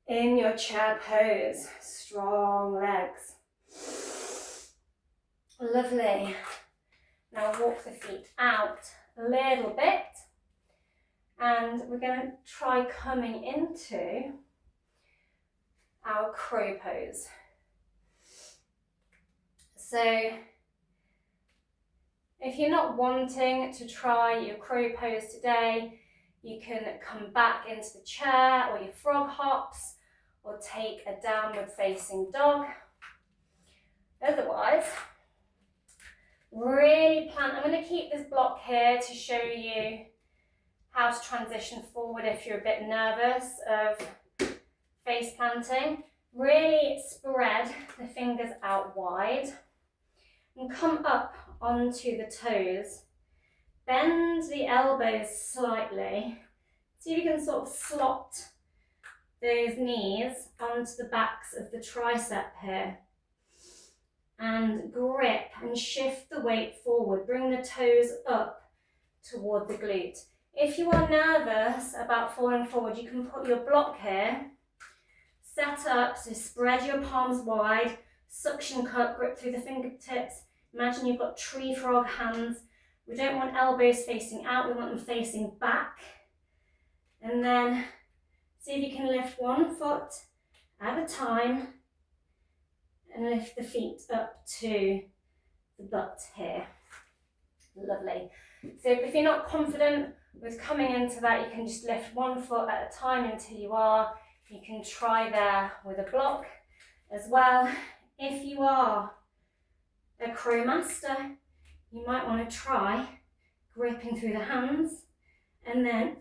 in your chair pose. Strong legs. Lovely. Now walk the feet out a little bit and we're going to try coming into our crow pose. So if you're not wanting to try your crow pose today, you can come back into the chair or your frog hops or take a downward facing dog. Otherwise, really plan. I'm going to keep this block here to show you how to transition forward if you're a bit nervous of face planting. Really spread the fingers out wide and come up onto the toes. Bend the elbows slightly. See if you can sort of slot those knees onto the backs of the tricep here. And grip and shift the weight forward. Bring the toes up toward the glute. If you are nervous about falling forward, you can put your block here. Set up, so spread your palms wide. Suction cup, grip through the fingertips. Imagine you've got tree frog hands. We don't want elbows facing out, we want them facing back. And then see if you can lift one foot at a time, and lift the feet up to the butt here. Lovely. So if you're not confident with coming into that, you can just lift one foot at a time until you are. You can try there with a block as well. If you are a crow master, you might want to try gripping through the hands and then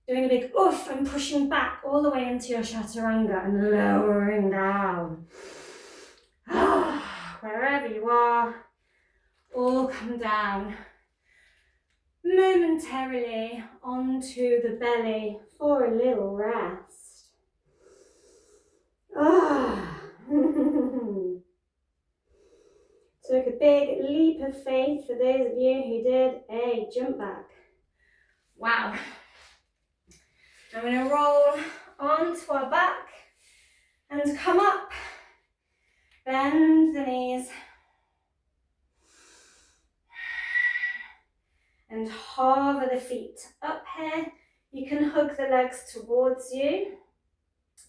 doing a big oof and pushing back all the way into your chaturanga and lowering down. Wherever you are, all come down momentarily onto the belly for a little rest. Took a big leap of faith for those of you who did a jump back. Wow. I'm going to roll onto our back and come up. Bend the knees. And hover the feet up here. You can hug the legs towards you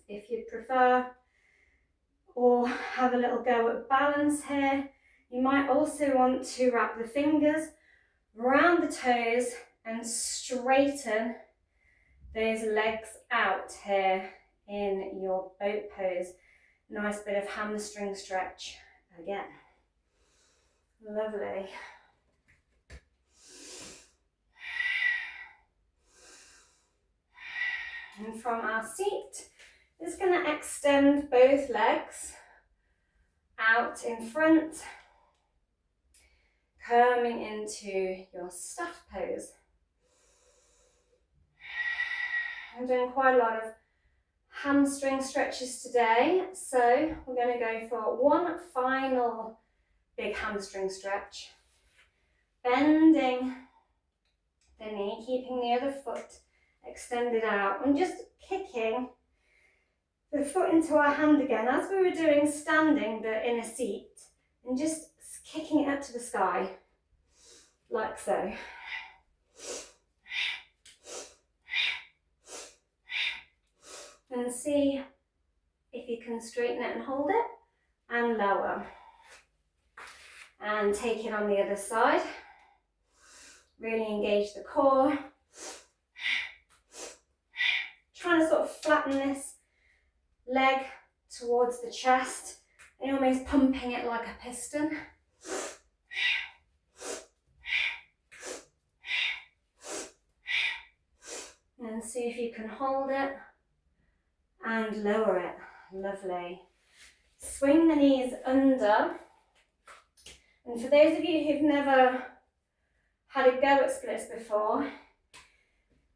if you prefer, or have a little go at balance here. You might also want to wrap the fingers around the toes and straighten those legs out here in your boat pose. Nice bit of hamstring stretch again. Lovely. And from our seat, just going to extend both legs out in front, coming into your staff pose. I'm doing quite a lot of hamstring stretches today, so we're going to go for one final big hamstring stretch. Bending the knee, keeping the other foot extended out, and just kicking the foot into our hand again, as we were doing standing but in a seat, and just kicking it up to the sky, like so. And see if you can straighten it and hold it, and lower. And take it on the other side. Really engage the core. Trying to sort of flatten this leg towards the chest and almost pumping it like a piston. And see if you can hold it and lower it. Lovely. Swing the knees under. And for those of you who've never had a go at splits before,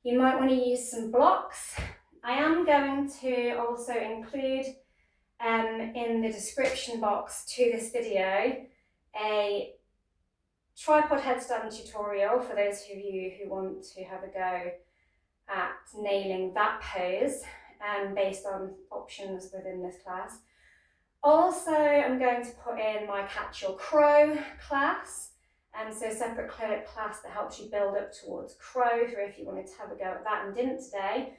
you might want to use some blocks. I am going to also include in the description box to this video a tripod headstand tutorial for those of you who want to have a go at nailing that pose based on options within this class. Also, I'm going to put in my Catch Your Crow class, so a separate class that helps you build up towards crow for if you wanted to have a go at that and didn't today.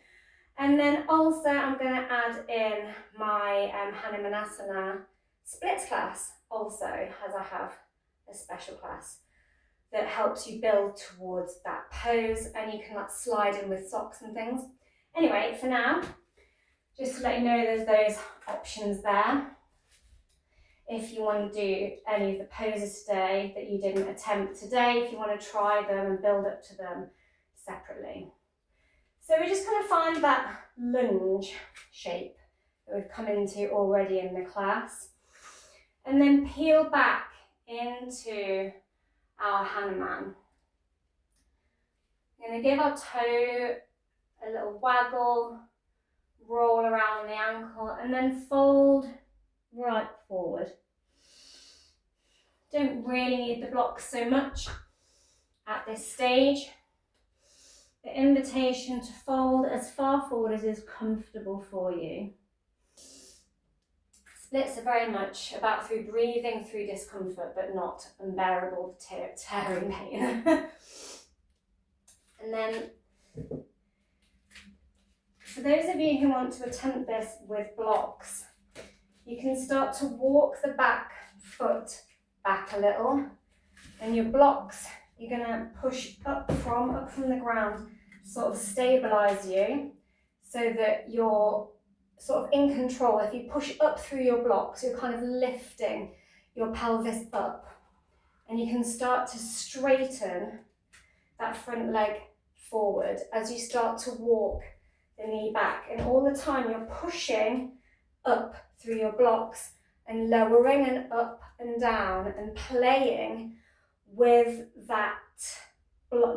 And then also I'm going to add in my hanumanasnana splits class also, as I have a special class that helps you build towards that pose, and you can like slide in with socks and things. Anyway, for now, just to let you know there's those options there. If you want to do any of the poses today that you didn't attempt today, if you want to try them and build up to them separately. So we're just going to find that lunge shape that we've come into already in the class, and then peel back into our Hanuman. We're going to give our toe a little waggle, roll around the ankle, and then fold right forward. Don't really need the blocks so much at this stage. The invitation to fold as far forward as is comfortable for you. Splits are very much about through breathing through discomfort, but not unbearable tearing pain. And then for those of you who want to attempt this with blocks, you can start to walk the back foot back a little, and your blocks you're going to push up from the ground, sort of stabilize you so that you're sort of in control. If you push up through your blocks, you're kind of lifting your pelvis up, and you can start to straighten that front leg forward as you start to walk the knee back, and all the time you're pushing up through your blocks and lowering and up and down and playing with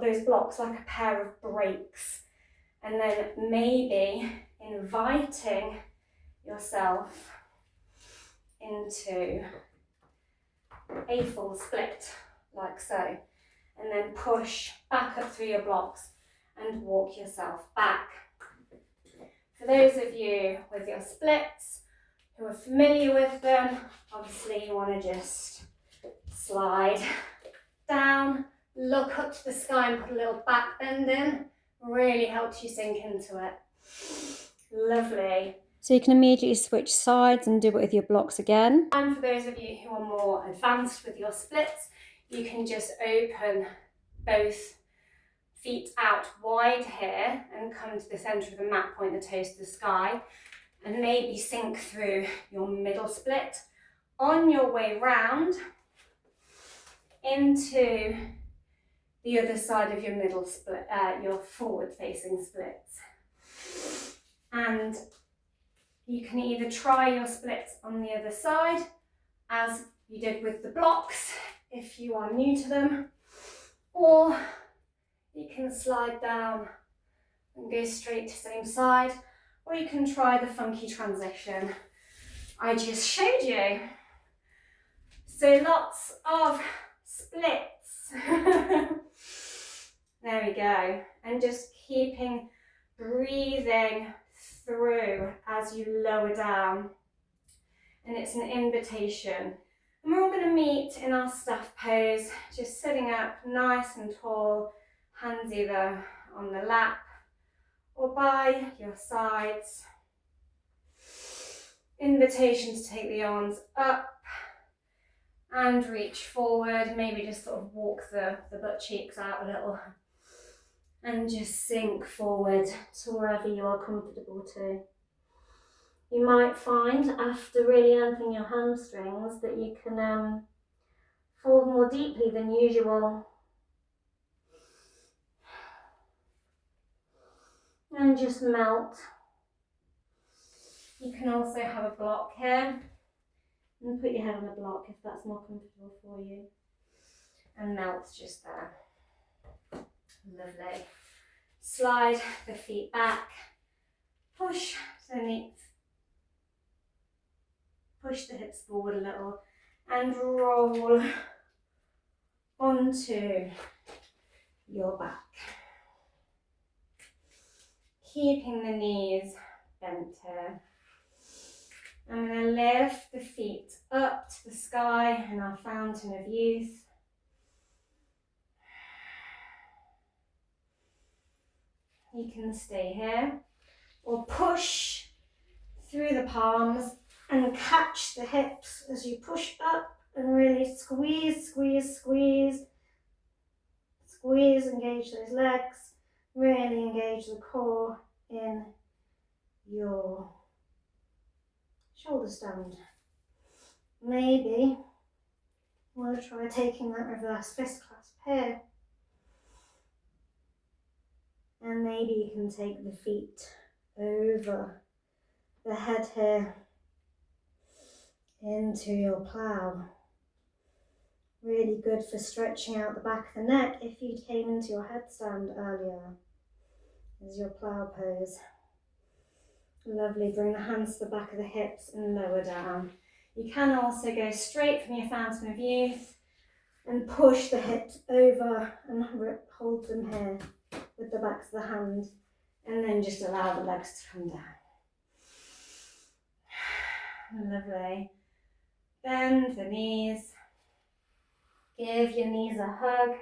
those blocks like a pair of brakes, and then maybe inviting yourself into a full split like so, and then push back up through your blocks and walk yourself back. For those of you with your splits who are familiar with them, obviously you want to just slide down, look up to the sky and put a little back bend in. Really helps you sink into it. Lovely. So you can immediately switch sides and do it with your blocks again. And for those of you who are more advanced with your splits, you can just open both feet out wide here and come to the centre of the mat, point the toes to the sky, and maybe sink through your middle split. On your way round into the other side of your middle split, your forward facing splits. And you can either try your splits on the other side as you did with the blocks if you are new to them, or you can slide down and go straight to the same side, or you can try the funky transition I just showed you. So lots of splits. There we go. And just keeping breathing through as you lower down. And it's an invitation. And we're all going to meet in our staff pose, just sitting up nice and tall, hands either on the lap or by your sides. Invitation to take the arms up and reach forward, maybe just sort of walk the butt cheeks out a little and just sink forward to wherever you are comfortable to. You might find after really lengthening your hamstrings that you can fold more deeply than usual. And just melt. You can also have a block here and put your head on a block if that's more comfortable for you. And melt just there. Lovely. Slide the feet back. Push the knees. Push the hips forward a little and roll onto your back. Keeping the knees bent here. I'm going to lift the feet up to the sky in our fountain of youth. You can stay here or push through the palms and catch the hips as you push up and really squeeze, squeeze, squeeze. Squeeze, engage those legs, really engage the core in your shoulder stand. Maybe you want to try taking that reverse fist clasp here. And maybe you can take the feet over the head here into your plough. Really good for stretching out the back of the neck if you came into your headstand earlier. As your plough pose. Lovely, bring the hands to the back of the hips and lower down. You can also go straight from your fountain of youth and push the hips over and hold them here with the backs of the hands, and then just allow the legs to come down. Lovely. Bend the knees. Give your knees a hug.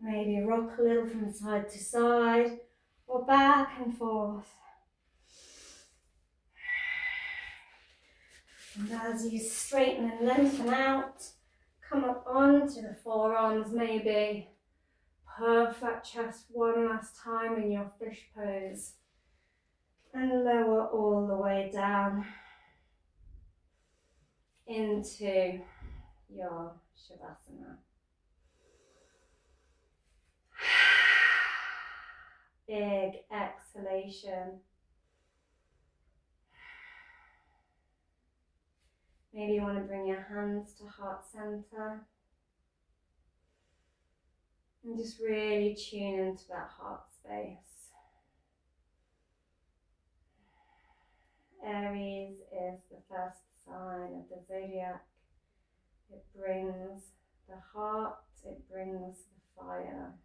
Maybe rock a little from side to side or back and forth. And as you straighten and lengthen out, come up onto the forearms maybe. Perfect chest one last time in your fish pose. And lower all the way down into your Shavasana. Big exhalation. Maybe you want to bring your hands to heart center. And just really tune into that heart space. Aries is the first sign of the zodiac. It brings the heart, it brings the fire.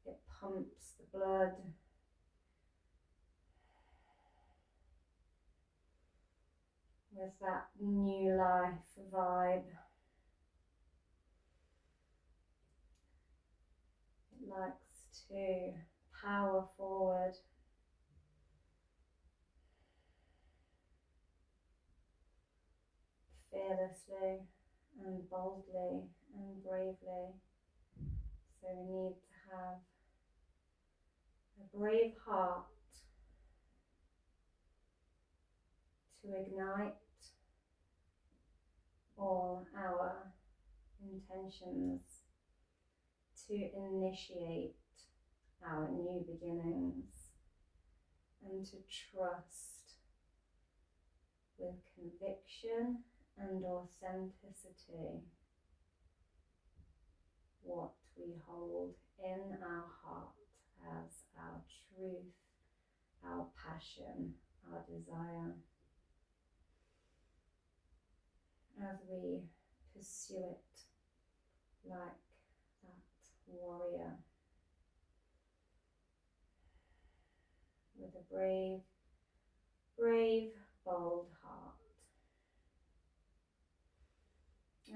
It pumps the blood. With that new life vibe. It likes to power forward. Fearlessly and boldly and bravely. So we need to have a brave heart to ignite all our intentions, to initiate our new beginnings, and to trust with conviction and authenticity what we hold in our heart as our truth, our passion, our desire. As we pursue it like that warrior with a brave, bold heart.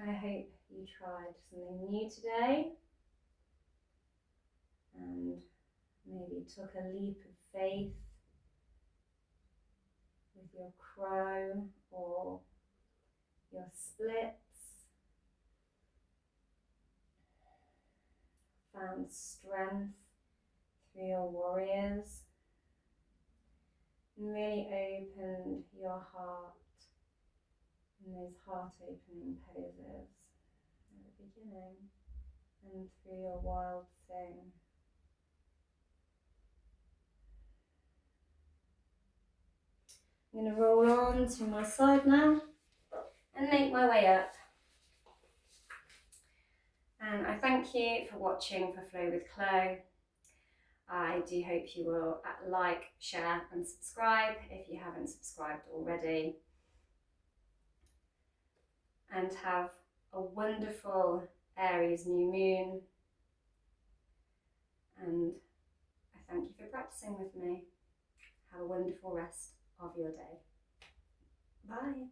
I hope you tried something new today and maybe took a leap of faith with your crow or your splits, found strength through your warriors, and really opened your heart in those heart-opening poses at the beginning and through your wild thing. I'm going to roll on to my side now and make my way up. And I thank you for watching for Flow with Chloe. I do hope you will like, share and subscribe if you haven't subscribed already. And have a wonderful Aries new moon. And I thank you for practicing with me. Have a wonderful rest of your day. Bye.